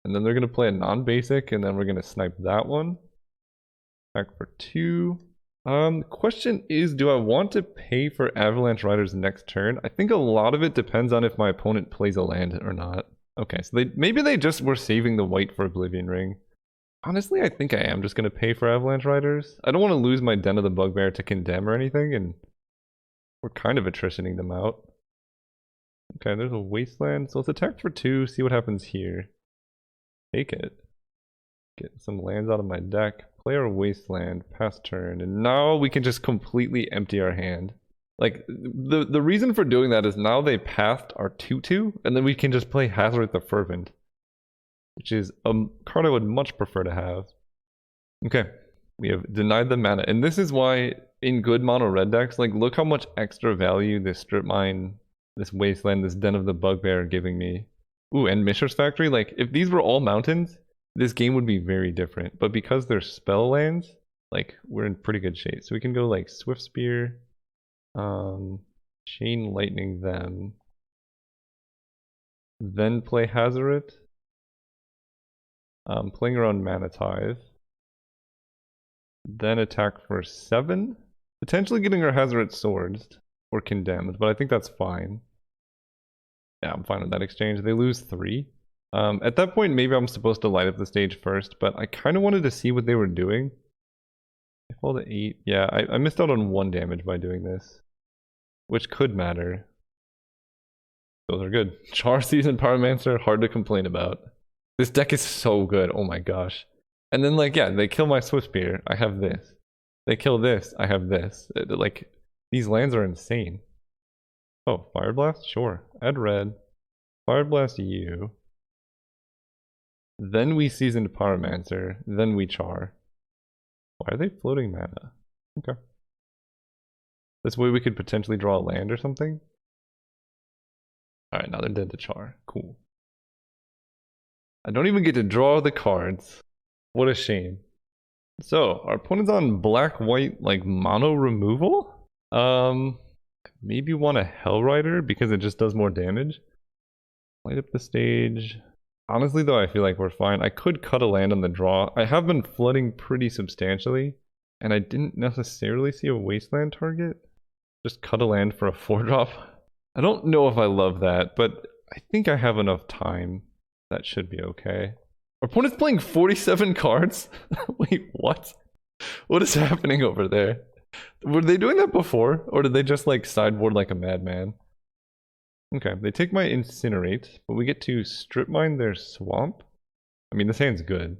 And then they're going to play a non-basic, and then we're going to snipe that one. Back for 2. The question is, do I want to pay for Avalanche Riders next turn? I think a lot of it depends on if my opponent plays a land or not. Okay, so maybe they just were saving the white for Oblivion Ring. Honestly, I think I am just going to pay for Avalanche Riders. I don't want to lose my Den of the Bugbear to Condemn or anything, and we're kind of attritioning them out. Okay, there's a Wasteland, so let's attack for 2, see what happens here. Take it. Get some lands out of my deck. Play our Wasteland, pass turn, and now we can just completely empty our hand. Like, the reason for doing that is now they passed our 2/2, and then we can just play Hazard the Fervent, which is a card I would much prefer to have. Okay, we have denied the mana, and this is why in good mono red decks, like, look how much extra value this Strip Mine, this Wasteland, this Den of the Bugbear are giving me. Ooh, and Mishra's Factory, like, if these were all mountains, this game would be very different. But because they're spell lands, like, we're in pretty good shape. So we can go, like, Swift Spear, Chain Lightning them, then play Hazoret, playing around Mana Tithe, then attack for 7, potentially getting our Hazoret swords or Condemned, but I think that's fine. Yeah, I'm fine with that exchange. They lose 3. At that point, maybe I'm supposed to light up the stage first, but I kind of wanted to see what they were doing. I fall to 8. Yeah, I missed out on 1 damage by doing this, which could matter. Those are good. Char Season Pyromancer, hard to complain about. This deck is so good, oh my gosh. And then, like, yeah, they kill my Swift Spear, I have this. They kill this, I have this. Like, these lands are insane. Oh, Fire Blast? Sure. Add red. Fire Blast you. Then we Seasoned Pyromancer. Then we Char. Why are they floating mana? Okay. This way we could potentially draw a land or something. Alright, now they're dead to Char. Cool. I don't even get to draw the cards. What a shame. So, our opponent's on black-white, like, mono removal? Maybe want a Hell Rider because it just does more damage. Light up the stage. Honestly though, I feel like we're fine. I could cut a land on the draw. I have been flooding pretty substantially, and I didn't necessarily see a Wasteland target. Just cut a land for a 4-drop. I don't know if I love that, but I think I have enough time. That should be okay. Our opponent's playing 47 cards? Wait, what? What is happening over there? Were they doing that before? Or did they just, like, sideboard like a madman? Okay, they take my Incinerate, but we get to Strip Mine their Swamp. I mean, this hand's good.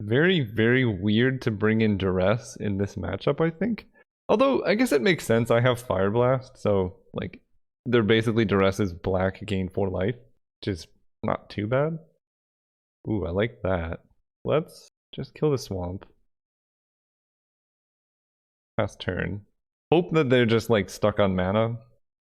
Very, very weird to bring in Duress in this matchup, I think. Although, I guess it makes sense. I have Fire Blast, so, like, they're basically Duress's black gain 4 life, which is not too bad. Ooh, I like that. Let's just kill the Swamp. Pass turn. Hope that they're just, like, stuck on mana.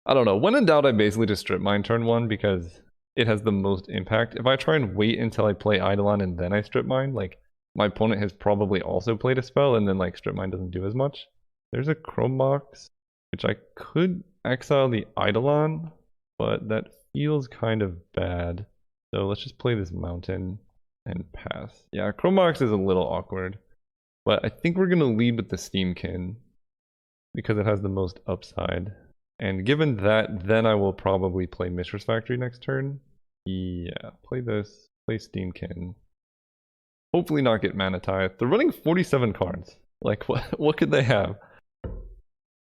I don't know. When in doubt, I basically just Strip Mine turn 1 because it has the most impact. If I try and wait until I play Eidolon and then I Strip Mine, like, my opponent has probably also played a spell and then, like, Strip Mine doesn't do as much. There's a Chrome Box, which I could exile the Eidolon, but that feels kind of bad. So let's just play this Mountain and pass. Yeah, Chrome Box is a little awkward, but I think we're going to lead with the Steamkin because it has the most upside. And given that, then I will probably play Mishra's Factory next turn. Yeah, play this, play Steamkin. Hopefully not get mana tithe. They're running 47 cards. Like, what could they have?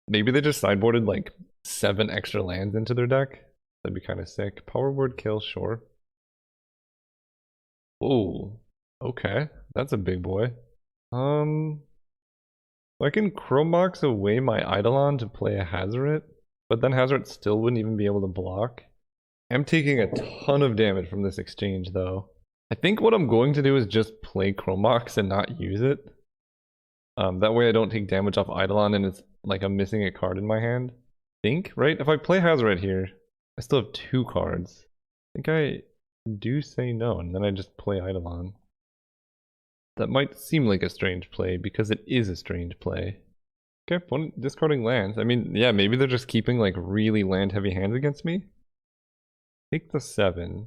Maybe they just sideboarded like 7 extra lands into their deck. That'd be kind of sick. Power word kill, sure. Oh, okay. That's a big boy. I can Chromox away my Eidolon to play a Hazoret, but then Hazoret still wouldn't even be able to block. I'm taking a ton of damage from this exchange though. I think what I'm going to do is just play Chromox and not use it. That way I don't take damage off Eidolon and it's like I'm missing a card in my hand. Right? If I play Hazoret here, I still have 2 cards. I think I do say no, and then I just play Eidolon. That might seem like a strange play, because it is a strange play. Okay, discarding lands. I mean, yeah, maybe they're just keeping like really land-heavy hands against me. Take the 7.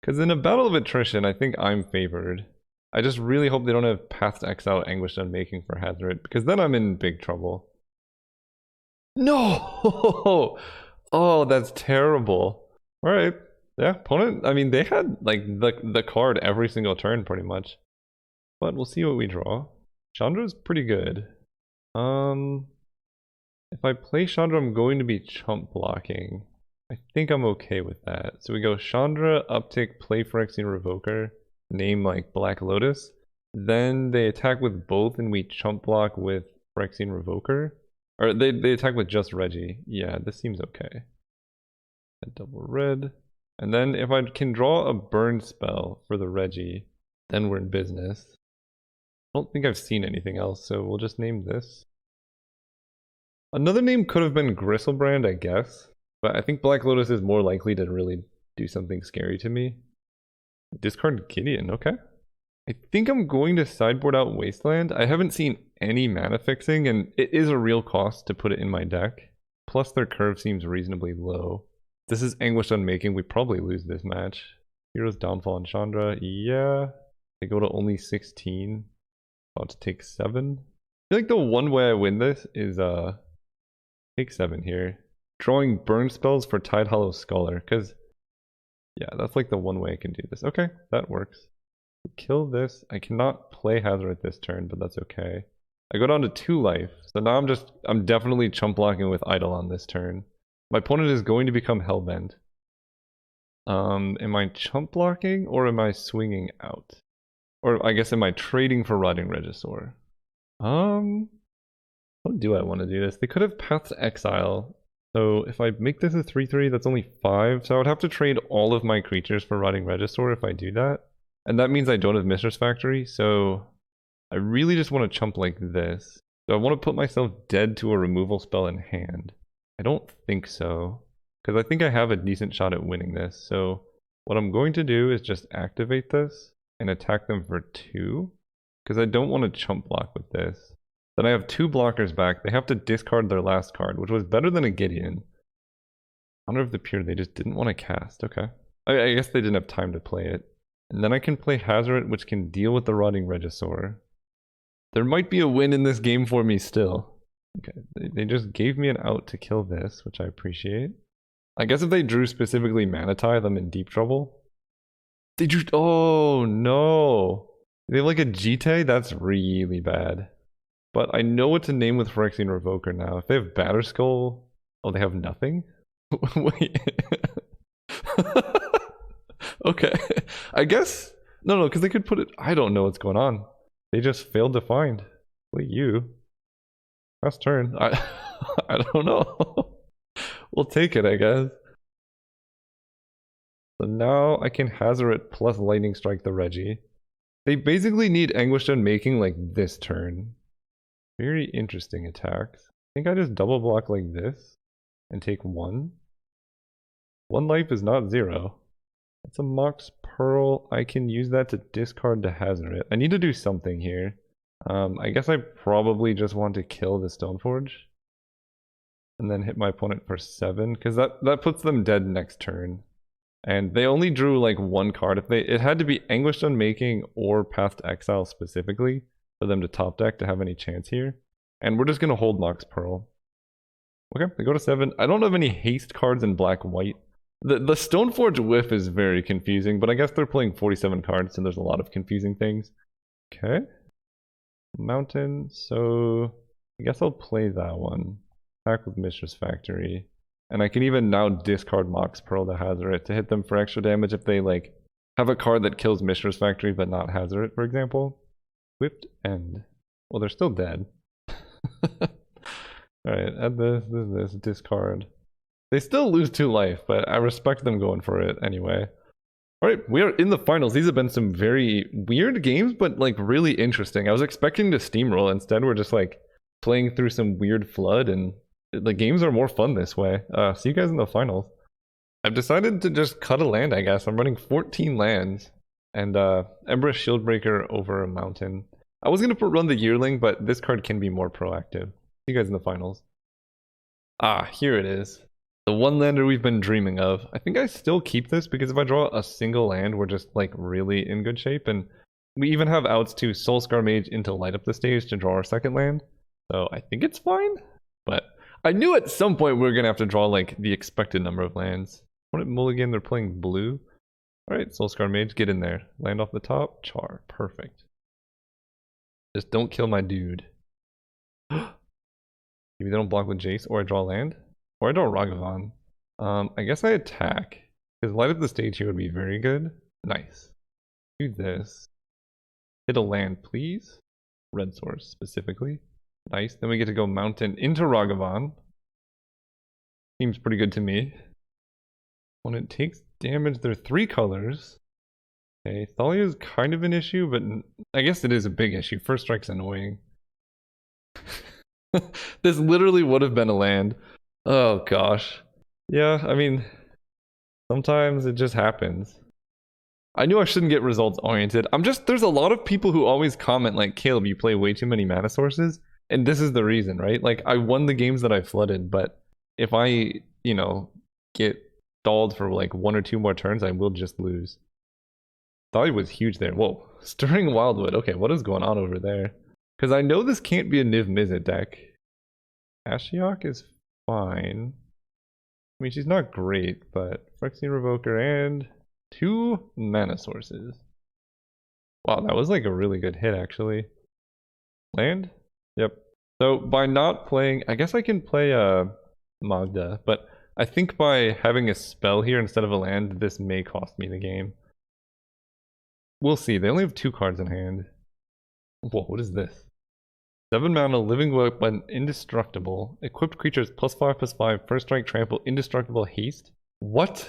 Because in a battle of attrition, I think I'm favored. I just really hope they don't have Path to Exile Anguished Unmaking for Hazoret, because then I'm in big trouble. No! Oh, that's terrible. Alright. Yeah, opponent, I mean, they had like the card every single turn pretty much. But we'll see what we draw. Chandra's pretty good. If I play Chandra, I'm going to be chump blocking. I think I'm okay with that. So we go Chandra, uptick, play Phyrexian Revoker, name like Black Lotus. Then they attack with both and we chump block with Phyrexian Revoker. Or they attack with just Reggie. Yeah, this seems okay. A double red. And then if I can draw a burn spell for the Reggie, then we're in business. I don't think I've seen anything else, so we'll just name this. Another name could have been Gristlebrand, I guess. But I think Black Lotus is more likely to really do something scary to me. Discard Gideon, okay. I think I'm going to sideboard out Wasteland. I haven't seen any mana fixing, and it is a real cost to put it in my deck. Plus their curve seems reasonably low. This is Anguished Unmaking, we probably lose this match. Hero's Downfall on Chandra, yeah. They go to only 16. About to take 7. I feel like the one way I win this is take 7 here. Drawing burn spells for Tidehollow Scholar, because yeah, that's like the one way I can do this. Okay, that works. Kill this. I cannot play Hazoret this turn, but that's okay. I go down to 2 life, so now I'm definitely chump blocking with Eidolon this turn. My opponent is going to become Hellbent. Am I chump blocking or am I swinging out? Or I guess am I trading for Rotting Regisaur? How do I want to do this? They could have Path to Exile. So if I make this a 3/3, that's only 5. So I would have to trade all of my creatures for Rotting Regisaur if I do that. And that means I don't have Mistress Factory, so I really just want to chump like this. So I want to put myself dead to a removal spell in hand. I don't think so, because I think I have a decent shot at winning this. So what I'm going to do is just activate this and attack them for 2, because I don't want to chump block with this. Then I have 2 blockers back. They have to discard their last card, which was better than a Gideon. Honor of the Pure, they just didn't want to cast. Okay. I guess they didn't have time to play it. And then I can play Hazoret, which can deal with the Rotting Regisaur. There might be a win in this game for me still. Okay, they just gave me an out to kill this, which I appreciate. I guess if they drew specifically Mana Tithe, I'm in deep trouble. They drew... Oh, no. They have like a Jite? That's really bad. But I know what to name with Phyrexian Revoker now. If they have Batterskull... Oh, they have nothing? Wait. Okay. I guess... No, because they could put it... I don't know what's going on. They just failed to find. Wait, you? Last turn. I don't know. We'll take it, I guess. So now I can Hazoret plus Lightning Strike the Reggie. They basically need Anguished Unmaking like this turn. Very interesting attacks. I think I just double block like this and take 1. 1 life is not 0. That's a Mox Pearl. I can use that to discard the Hazoret. I need to do something here. I guess I probably just want to kill the Stoneforge. And then hit my opponent for 7. Because that puts them dead next turn. And they only drew like 1 card. It had to be Anguished Unmaking or Path to Exile specifically for them to top deck to have any chance here. And we're just going to hold Mox Pearl. Okay, they go to 7. I don't have any haste cards in black-white. The Stoneforge whiff is very confusing, but I guess they're playing 47 cards, so there's a lot of confusing things. Okay. Mountain, so I guess I'll play that one. Attack with Mistress Factory. And I can even now discard Mox Pearl to Hazard it to hit them for extra damage if they like have a card that kills Mistress Factory but not Hazard it, for example. Whipped End. Well, they're still dead. Alright, add this, discard. They still lose 2 life, but I respect them going for it anyway. Alright, we are in the finals. These have been some very weird games, but like really interesting. I was expecting to steamroll. Instead, we're just like playing through some weird flood, and the games are more fun this way. See you guys in the finals. I've decided to just cut a land, I guess. I'm running 14 lands, and Empress Shieldbreaker over a mountain. I was going to run the Yearling, but this card can be more proactive. See you guys in the finals. Ah, here it is. The one lander we've been dreaming of. I think I still keep this because if I draw a single land, we're just like really in good shape. And we even have outs to Soulscar Mage into light up the stage to draw our second land. So I think it's fine. But I knew at some point we were going to have to draw like the expected number of lands. What at Mulligan, they're playing blue. Alright, Soulscar Mage, get in there. Land off the top, char. Perfect. Just don't kill my dude. Maybe they don't block with Jace, or I draw land. Or I draw Ragavan. I guess I attack. Because light up the stage here would be very good. Nice. Do this. Hit a land, please. Red source, specifically. Nice. Then we get to go mountain into Ragavan. Seems pretty good to me. When it takes damage, there are 3 colors. Okay, Thalia is kind of an issue, but I guess it is a big issue. First strike's annoying. This literally would have been a land. Oh gosh. Yeah, I mean, sometimes it just happens. I knew I shouldn't get results oriented. There's a lot of people who always comment like, Caleb, you play way too many mana sources. And this is the reason, right? Like, I won the games that I flooded, but if I, you know, get stalled for like 1 or 2 more turns, I will just lose. Thought it was huge there. Whoa. Stirring Wildwood. Okay, what is going on over there? Because I know this can't be a Niv Mizzet deck. Ashiok is fine. I mean, she's not great, but Phyrexian Revoker and 2 mana sources. Wow, that was like a really good hit, actually. Land? Yep. So by not playing, I guess I can play Magda, but I think by having a spell here instead of a land, this may cost me the game. We'll see. They only have 2 cards in hand. Whoa, what is this? 7 mana, living weapon, indestructible. Equipped creatures +5/+5, first strike, trample, indestructible, haste. What?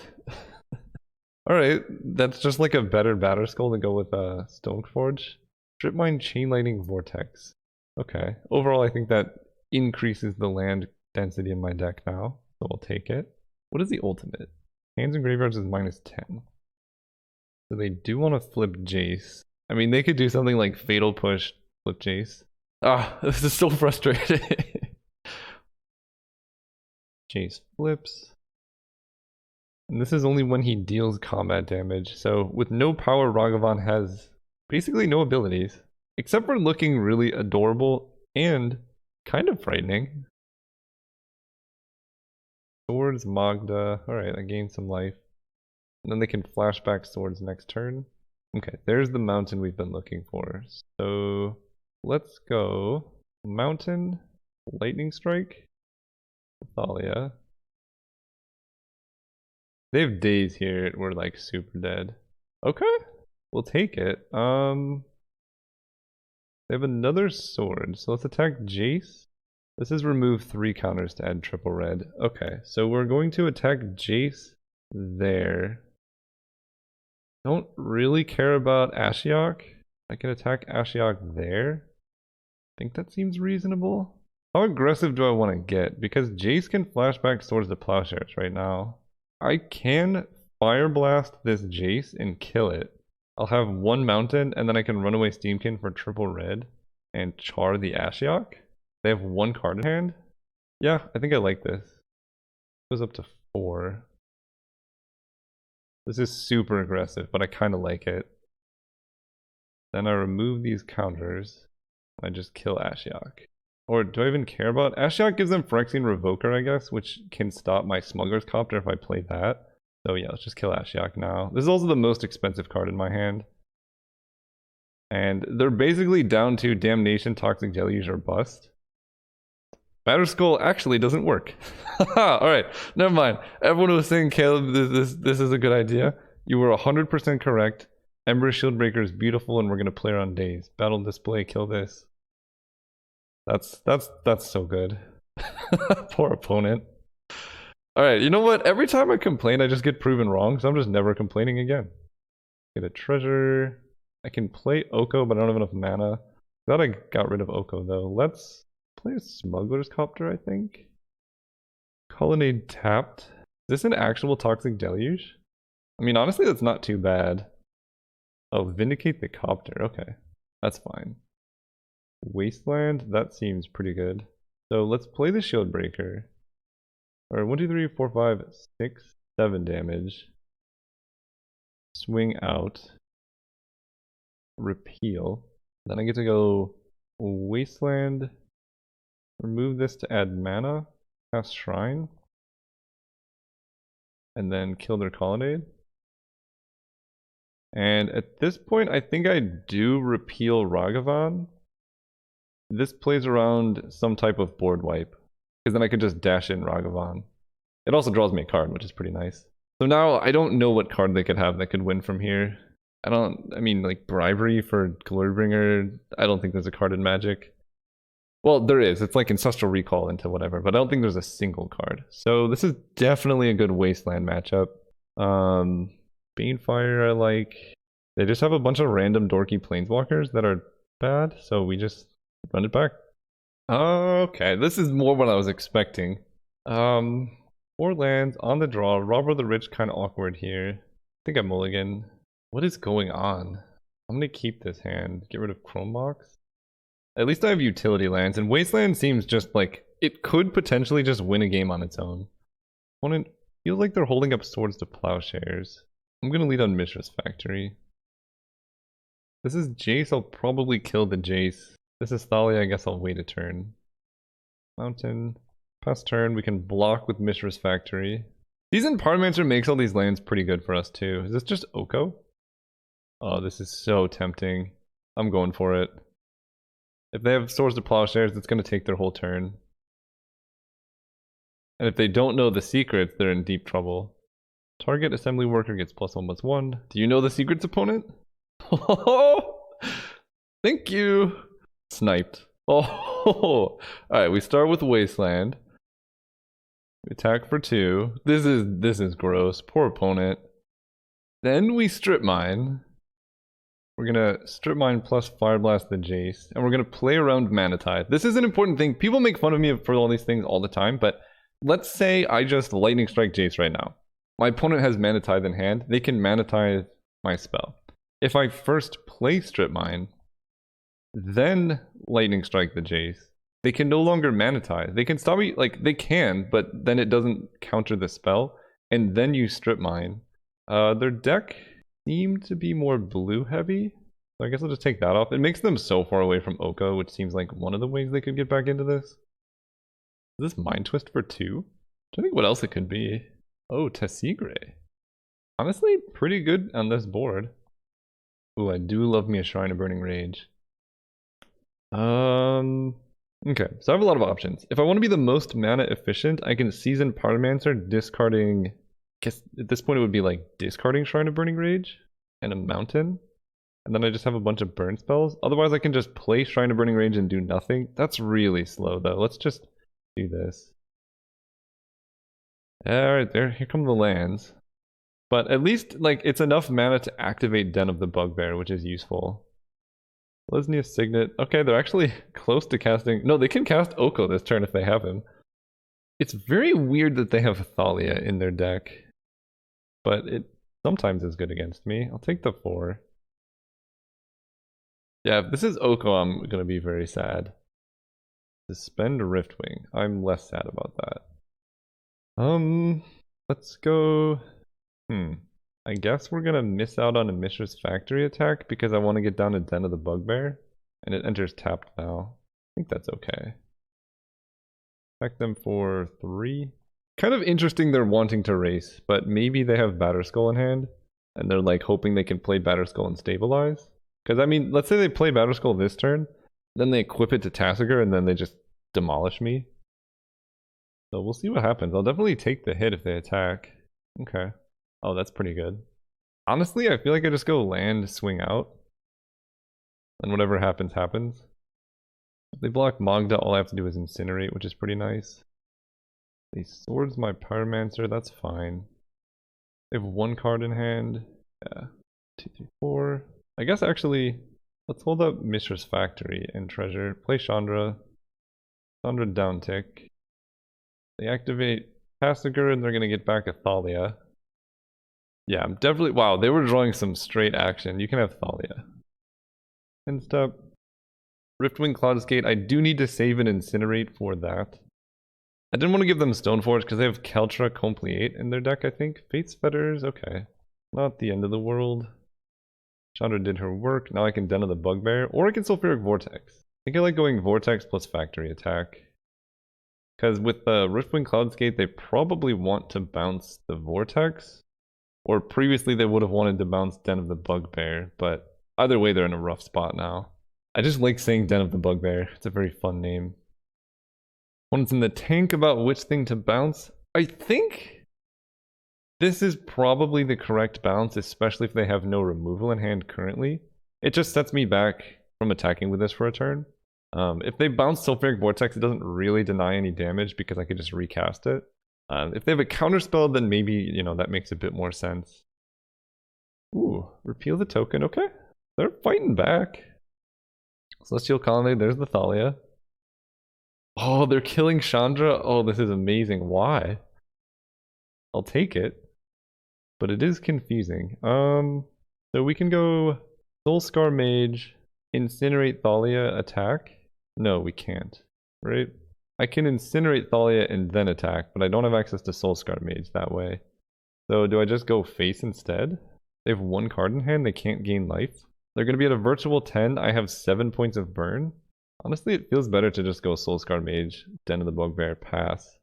Alright, that's just like a better batter skull to go with Stoneforge. Strip Mine, Chain Lightning, Vortex. Okay. Overall, I think that increases the land density in my deck now, so we'll take it. What is the ultimate? Hands and graveyards is -10. So they do want to flip Jace. I mean, they could do something like Fatal Push, flip Jace. Ah, this is so frustrating. Jace flips. And this is only when he deals combat damage. So with no power, Ragavan has basically no abilities. Except for looking really adorable and kind of frightening. Swords, Magda. Alright, I gained some life. And then they can flashback swords next turn. Okay, there's the mountain we've been looking for. So let's go mountain, lightning strike, Thalia. They have days here. We're like super dead. Okay, we'll take it. They have another sword, so let's attack Jace. This is remove 3 counters to add triple red. Okay, so we're going to attack Jace there. Don't really care about Ashiok. I can attack Ashiok there. I think that seems reasonable. How aggressive do I want to get? Because Jace can flashback swords to plowshares right now. I can Fire Blast this Jace and kill it. I'll have 1 mountain and then I can run away Steamkin for triple red and char the Ashiok. They have 1 card in hand. Yeah, I think I like this. It goes up to 4. This is super aggressive, but I kind of like it. Then I remove these counters. I just kill Ashiok. Or do I even care about? Ashiok gives them Phyrexian Revoker, I guess, which can stop my Smuggler's Copter if I play that. So yeah, let's just kill Ashiok now. This is also the most expensive card in my hand. And they're basically down to Damnation, Toxic Deluge, or Bust. Batterskull actually doesn't work. Alright, never mind. Everyone was saying, Caleb, this is a good idea. You were 100% correct. Ember Shieldbreaker is beautiful and we're going to play her on days. Battle Display, kill this. That's so good. Poor opponent. Alright, you know what? Every time I complain, I just get proven wrong, so I'm just never complaining again. Get a treasure. I can play Oko, but I don't have enough mana. Glad I got rid of Oko, though. Let's play a Smuggler's Copter, I think. Colonnade tapped. Is this an actual Toxic Deluge? I mean, honestly, that's not too bad. Oh, Vindicate the Copter. Okay, that's fine. Wasteland, that seems pretty good. So let's play the Shieldbreaker. Alright, 1, 2, 3, 4, 5, 6, 7 damage. Swing out. Repeal. Then I get to go Wasteland. Remove this to add mana. Cast Shrine. And then kill their Colonnade. And at this point, I think I do repeal Ragavan. This plays around some type of board wipe. Because then I could just dash in Ragavan. It also draws me a card, which is pretty nice. So now I don't know what card they could have that could win from here. I mean, like Bribery for Glorybringer, I don't think there's a card in Magic. Well, there is. It's like Ancestral Recall into whatever, but I don't think there's a single card. So this is definitely a good Wasteland matchup. Banefire I like. They just have a bunch of random dorky Planeswalkers that are bad, so we just run it back. Okay, this is more what I was expecting. 4 lands on the draw. Robber the Rich kind of awkward here. I think I mulligan. What is going on? I'm gonna keep this hand. Get rid of Chrome Box. At least I have utility lands, and Wasteland seems just like it could potentially just win a game on its own. Opponent feels like they're holding up Swords to Plowshares. I'm gonna lead on Mishra's Factory. This is Jace. I'll probably kill the Jace. This is Thalia. I guess I'll wait a turn. Mountain. Pass turn. We can block with Mishra's Factory. Seasoned Parliamancer makes all these lands pretty good for us too. Is this just Oko? Oh, this is so tempting. I'm going for it. If they have Swords to Plowshares, it's going to take their whole turn. And if they don't know the secrets, they're in deep trouble. Target assembly worker gets +1/+1. Do you know the secrets, opponent? Oh, thank you. Sniped. Oh, alright, we start with Wasteland. We attack for 2. This is gross. Poor opponent. Then we Strip Mine. We're gonna Strip Mine plus Fire Blast the Jace, and we're gonna play around Mana Tithe. This is an important thing. People make fun of me for all these things all the time, but let's say I just Lightning Strike Jace right now. My opponent has Mana Tithe in hand. They can Mana Tithe my spell. If I first play Strip Mine, then Lightning Strike the Jace, they can no longer Mana Tithe. They can stop me, like, they can, but then it doesn't counter the spell, and then you Strip Mine. Their deck seemed to be more blue heavy, so I guess I'll just take that off. It makes them so far away from Oko, which seems like one of the ways they could get back into this. Is this Mind Twist for 2? I think what else it could be. Oh, Tessigre. Honestly, pretty good on this board. Ooh, I do love me a Shrine of Burning Rage. Okay, so I have a lot of options. If I want to be the most mana efficient, I can Seasoned Parliamancer, discarding... I guess at this point it would be like discarding Shrine of Burning Rage and a Mountain. And then I just have a bunch of burn spells. Otherwise I can just play Shrine of Burning Rage and do nothing. That's really slow though. Let's just do this. Alright, here come the lands. But at least, like, it's enough mana to activate Den of the Bugbear, which is useful. Lesnia's Signet. Okay, they're actually close to casting... No, they can cast Oko this turn if they have him. It's very weird that they have Thalia in their deck. But it sometimes is good against me. I'll take the 4. Yeah, if this is Oko, I'm gonna be very sad. Suspend Riftwing. I'm less sad about that. Let's go... I guess we're gonna miss out on a Mishra's Factory attack because I want to get down to Den of the Bugbear. And it enters tapped now. I think that's okay. Attack them for 3. Kind of interesting they're wanting to race, but maybe they have Batterskull in hand, and they're like hoping they can play Batterskull and stabilize. Because I mean, let's say they play Batterskull this turn, then they equip it to Tasigur, and then they just demolish me. So we'll see what happens. I'll definitely take the hit if they attack. Okay. Oh, that's pretty good. Honestly, I feel like I just go land, swing out. And whatever happens, happens. If they block Magda, all I have to do is incinerate, which is pretty nice. They swords my Pyromancer, that's fine. They have one card in hand. Yeah. 2, 3, 4. I guess actually, let's hold up Mishra's Factory and treasure. Play Chandra. Chandra down tick. They activate Tasigur and they're gonna get back a Thalia. Yeah, I'm definitely. Wow, they were drawing some straight action. You can have Thalia. End step. Riftwing Clodsgate. I do need to save and incinerate for that. I didn't want to give them Stoneforge because they have Keltra Compleate in their deck, I think. Fate's Fetters, okay. Not the end of the world. Chandra did her work. Now I can Den of the Bugbear. Or I can Sulfuric Vortex. I think I like going Vortex plus Factory Attack. Because with the Riftwing Clodsgate, they probably want to bounce the Vortex. Or previously they would have wanted to bounce Den of the Bugbear. But either way, they're in a rough spot now. I just like saying Den of the Bugbear. It's a very fun name. One's in the tank about which thing to bounce. I think this is probably the correct bounce, especially if they have no removal in hand currently. It just sets me back from attacking with this for a turn. If they bounce Sulfuric Vortex, it doesn't really deny any damage because I could just recast it. If they have a counterspell, then maybe, you know, that makes a bit more sense. Ooh, repeal the token. Okay, they're fighting back. Celestial Colonnade, there's the Thalia. Oh, they're killing Chandra? Oh, this is amazing. Why? I'll take it. But it is confusing. So we can go Soulscar Mage, Incinerate Thalia, attack? No, we can't. Right? I can Incinerate Thalia and then attack, but I don't have access to Soulscar Mage that way. So do I just go face instead? They have one card in hand, they can't gain life. They're going to be at a virtual 10, I have 7 points of burn. Honestly, it feels better to just go Soulscar Mage, Den of the Bugbear, pass.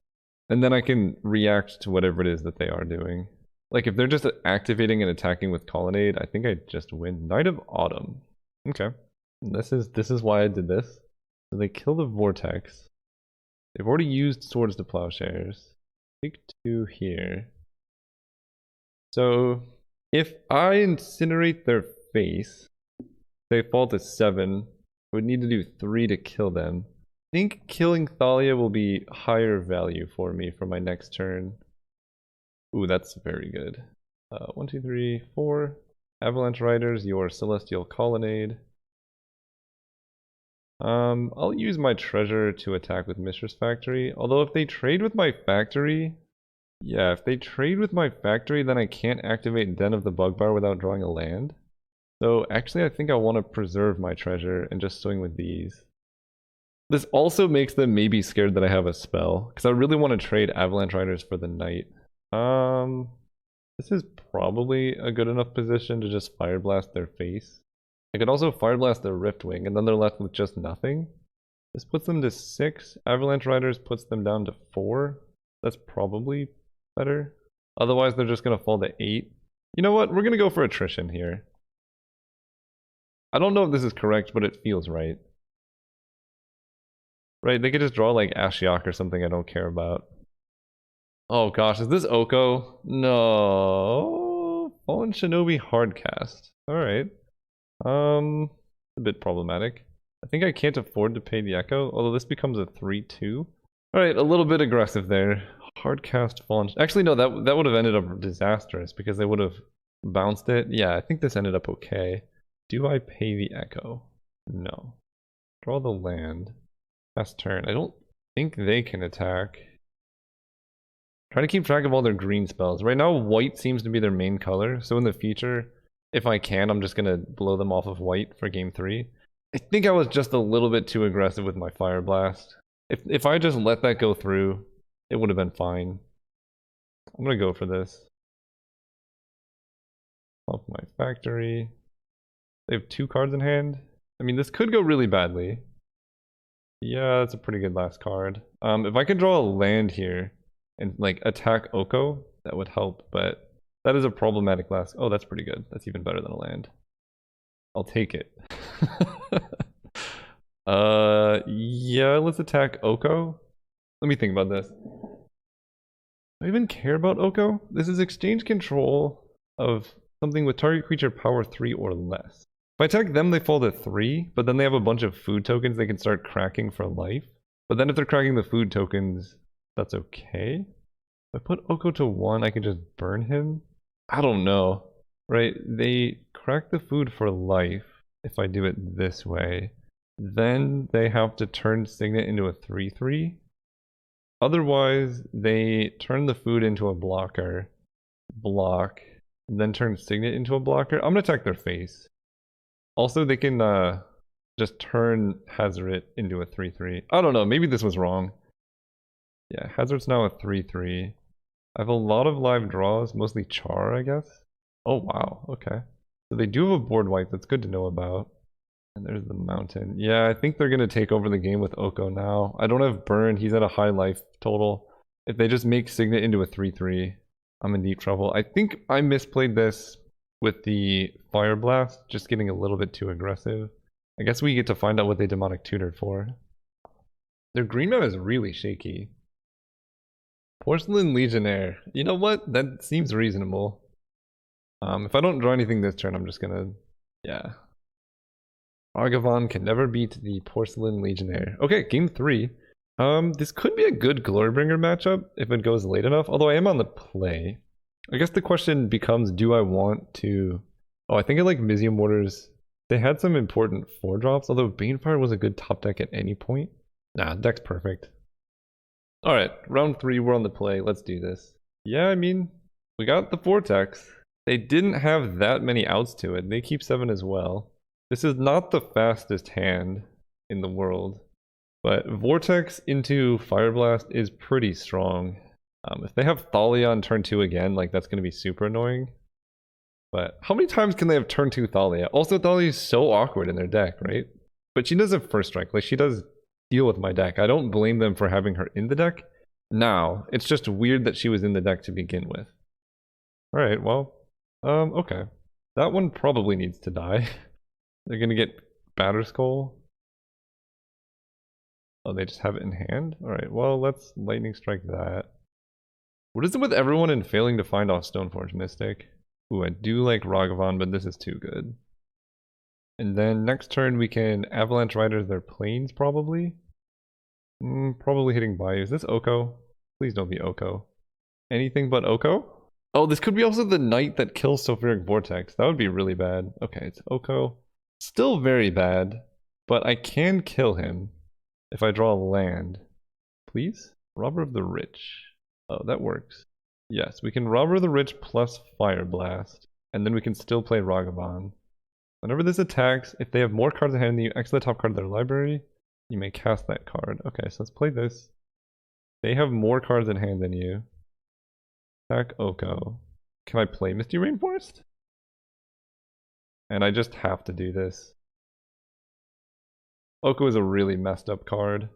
And then I can react to whatever it is that they are doing. Like, if they're just activating and attacking with Colonnade, I think I just win. Knight of Autumn. Okay. This is why I did this. So they kill the Vortex. They've already used Swords to Plowshares. Take 2 here. So, if I incinerate their face, they fall to 7. I would need to do 3 to kill them. I think killing Thalia will be higher value for me for my next turn. Ooh, that's very good. 1, 2, 3, 4. Avalanche Riders, your Celestial Colonnade. I'll use my treasure to attack with Mishra's Factory. Although if they trade with my factory... Yeah, if they trade with my factory, then I can't activate Den of the Bugbear without drawing a land. So actually I think I want to preserve my treasure and just swing with these. This also makes them maybe scared that I have a spell, because I really want to trade Avalanche Riders for the Knight. This is probably a good enough position to just Fire Blast their face. I could also Fire Blast their Riftwing, and then they're left with just nothing. This puts them to 6. Avalanche Riders puts them down to 4. That's probably better. Otherwise they're just going to fall to 8. You know what? We're going to go for attrition here. I don't know if this is correct, but it feels right. Right, they could just draw like Ashiok or something I don't care about. Oh gosh, is this Oko? No. Fallen Shinobi Hardcast. Alright. A bit problematic. I think I can't afford to pay the Echo, although this becomes a 3-2. Alright, a little bit aggressive there. Hardcast Fallen... Actually, no, that would have ended up disastrous because they would have bounced it. Yeah, I think this ended up okay. Do I pay the Echo? No. Draw the land. Last turn. I don't think they can attack. Trying to keep track of all their green spells. Right now, white seems to be their main color. So in the future, if I can, I'm just going to blow them off of white for game 3. I think I was just a little bit too aggressive with my Fire Blast. If I just let that go through, it would have been fine. I'm going to go for this. Off my factory. They have 2 cards in hand. I mean, this could go really badly. Yeah, that's a pretty good last card. If I could draw a land here and like attack Oko, that would help, but that is a problematic last. Oh, that's pretty good. That's even better than a land. I'll take it. Yeah, let's attack Oko. Let me think about this. Do I even care about Oko? This is exchange control of something with target creature power 3 or less. If I attack them, they fall to 3, but then they have a bunch of food tokens they can start cracking for life. But then if they're cracking the food tokens, that's okay. If I put Oko to 1, I can just burn him. I don't know, right? They crack the food for life if I do it this way. Then they have to turn Signet into a 3/3. Otherwise, they turn the food into a blocker, block, and then turn Signet into a blocker. I'm gonna attack their face. Also, they can just turn Hazoret into a 3/3. I don't know, maybe this was wrong. Yeah, Hazoret's now a 3/3. I have a lot of live draws, mostly Char, I guess. Oh wow, okay. So they do have a board wipe, that's good to know about. And there's the mountain. Yeah, I think they're gonna take over the game with Oko now. I don't have Burn, he's at a high life total. If they just make Signet into a 3/3, I'm in deep trouble. I think I misplayed this with the Fire Blast, just getting a little bit too aggressive. I guess we get to find out what they Demonic Tutored for. Their green mana is really shaky. Porcelain Legionnaire. You know what? That seems reasonable. If I don't draw anything this turn, I'm just gonna... yeah. Argavan can never beat the Porcelain Legionnaire. Okay, game 3. This could be a good Glorybringer matchup if it goes late enough, although I am on the play. I guess the question becomes, do I want to... oh, I think I like Mizzium Mortars. They had some important 4-drops, although Banefire was a good top deck at any point. Nah, deck's perfect. Alright, round 3, we're on the play. Let's do this. Yeah, I mean, we got the Vortex. They didn't have that many outs to it. They keep 7 as well. This is not the fastest hand in the world, but Vortex into Fire Blast is pretty strong. If they have Thalia on turn 2 again, like that's going to be super annoying. But how many times can they have turn 2 Thalia? Also, Thalia is so awkward in their deck, right? But she does have first strike, like she does deal with my deck. I don't blame them for having her in the deck. Now, it's just weird that she was in the deck to begin with. Alright, well, okay. That one probably needs to die. They're gonna get Batterskull. Oh, they just have it in hand? Alright, well, let's Lightning Strike that. What is it with everyone in failing to find off Stoneforge Mystic? Ooh, I do like Ragavan, but this is too good. And then next turn we can Avalanche Riders their planes, probably? Probably hitting Bayou. Is this Oko? Please don't be Oko. Anything but Oko? Oh, this could be also the Knight that kills Sulfuric Vortex. That would be really bad. Okay, it's Oko. Still very bad, but I can kill him if I draw a land. Please? Robber of the Rich. Oh, that works. Yes, we can Robber of the Rich plus Fire Blast, and then we can still play Ragavan. Whenever this attacks, if they have more cards in hand than you, exile the top card of their library, you may cast that card. Okay, so let's play this. They have more cards in hand than you. Attack Oko. Can I play Misty Rainforest? And I just have to do this. Oko is a really messed up card.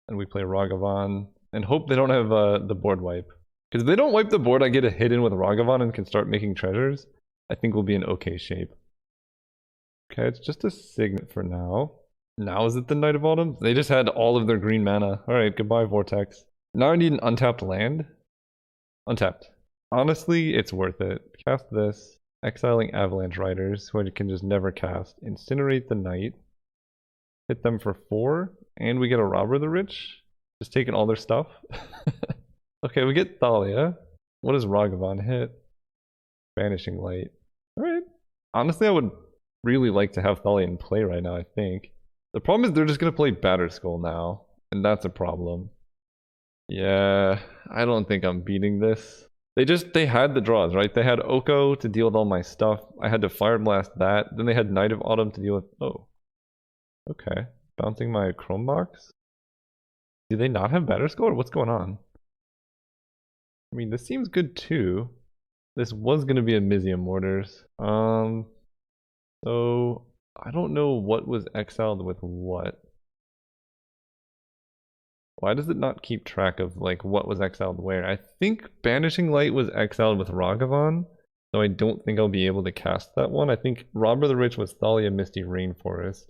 And we play Ragavan. And hope they don't have the board wipe. Because if they don't wipe the board, I get a hit in with Ragavan and can start making treasures. I think we'll be in okay shape. Okay, it's just a Signet for now. Now is it the Knight of Autumn? They just had all of their green mana. Alright, goodbye Vortex. Now I need an untapped land. Untapped. Honestly, it's worth it. Cast this. Exiling Avalanche Riders, who I can just never cast. Incinerate the Knight. Hit them for 4. And we get a Robber of the Rich. Just taking all their stuff. Okay, we get Thalia. What does Ragavan hit? Vanishing Light. Alright. Honestly, I would really like to have Thalia in play right now, I think. The problem is they're just going to play Batterskull now. And that's a problem. Yeah, I don't think I'm beating this. They had the draws, right? They had Oko to deal with all my stuff. I had to Fire Blast that. Then they had Knight of Autumn to deal with... oh. Okay. Bouncing my Chrome Box? Do they not have Batterskull or what's going on? I mean, this seems good too. This was going to be a Mizzium Mortars. So I don't know what was exiled with what. Why does it not keep track of like what was exiled where? I think Banishing Light was exiled with Ragavan, so I don't think I'll be able to cast that one. I think Robber the Rich was Thalia Misty Rainforest.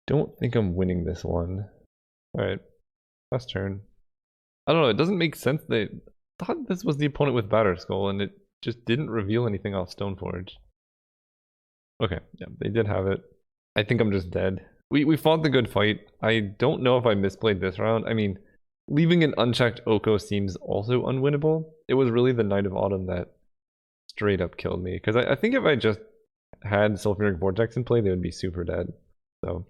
Don't think I'm winning this one. Alright, last turn. I don't know, it doesn't make sense. They thought this was the opponent with Batterskull and it just didn't reveal anything off Stoneforge. Okay, yeah, they did have it. I think I'm just dead. We fought the good fight. I don't know if I misplayed this round. I mean, leaving an unchecked Oko seems also unwinnable. It was really the Night of Autumn that straight up killed me. Because I think if I just had Sulfuric Vortex in play, they would be super dead. So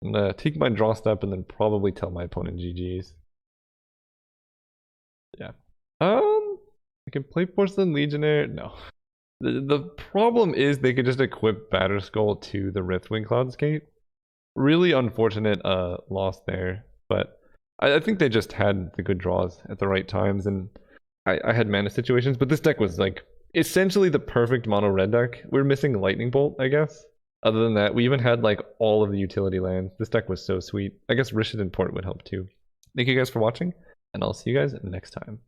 I'm gonna take my draw step and then probably tell my opponent GG's. Yeah. I can play Porcelain Legionnaire. No. The problem is they could just equip Batterskull to the Riftwing Cloudscape. Really unfortunate loss there, but I think they just had the good draws at the right times, and I had mana situations, but this deck was like essentially the perfect mono red deck. We're missing Lightning Bolt, I guess. Other than that, we even had like all of the utility lands. This deck was so sweet. I guess Rishadan Port would help too. Thank you guys for watching, and I'll see you guys next time.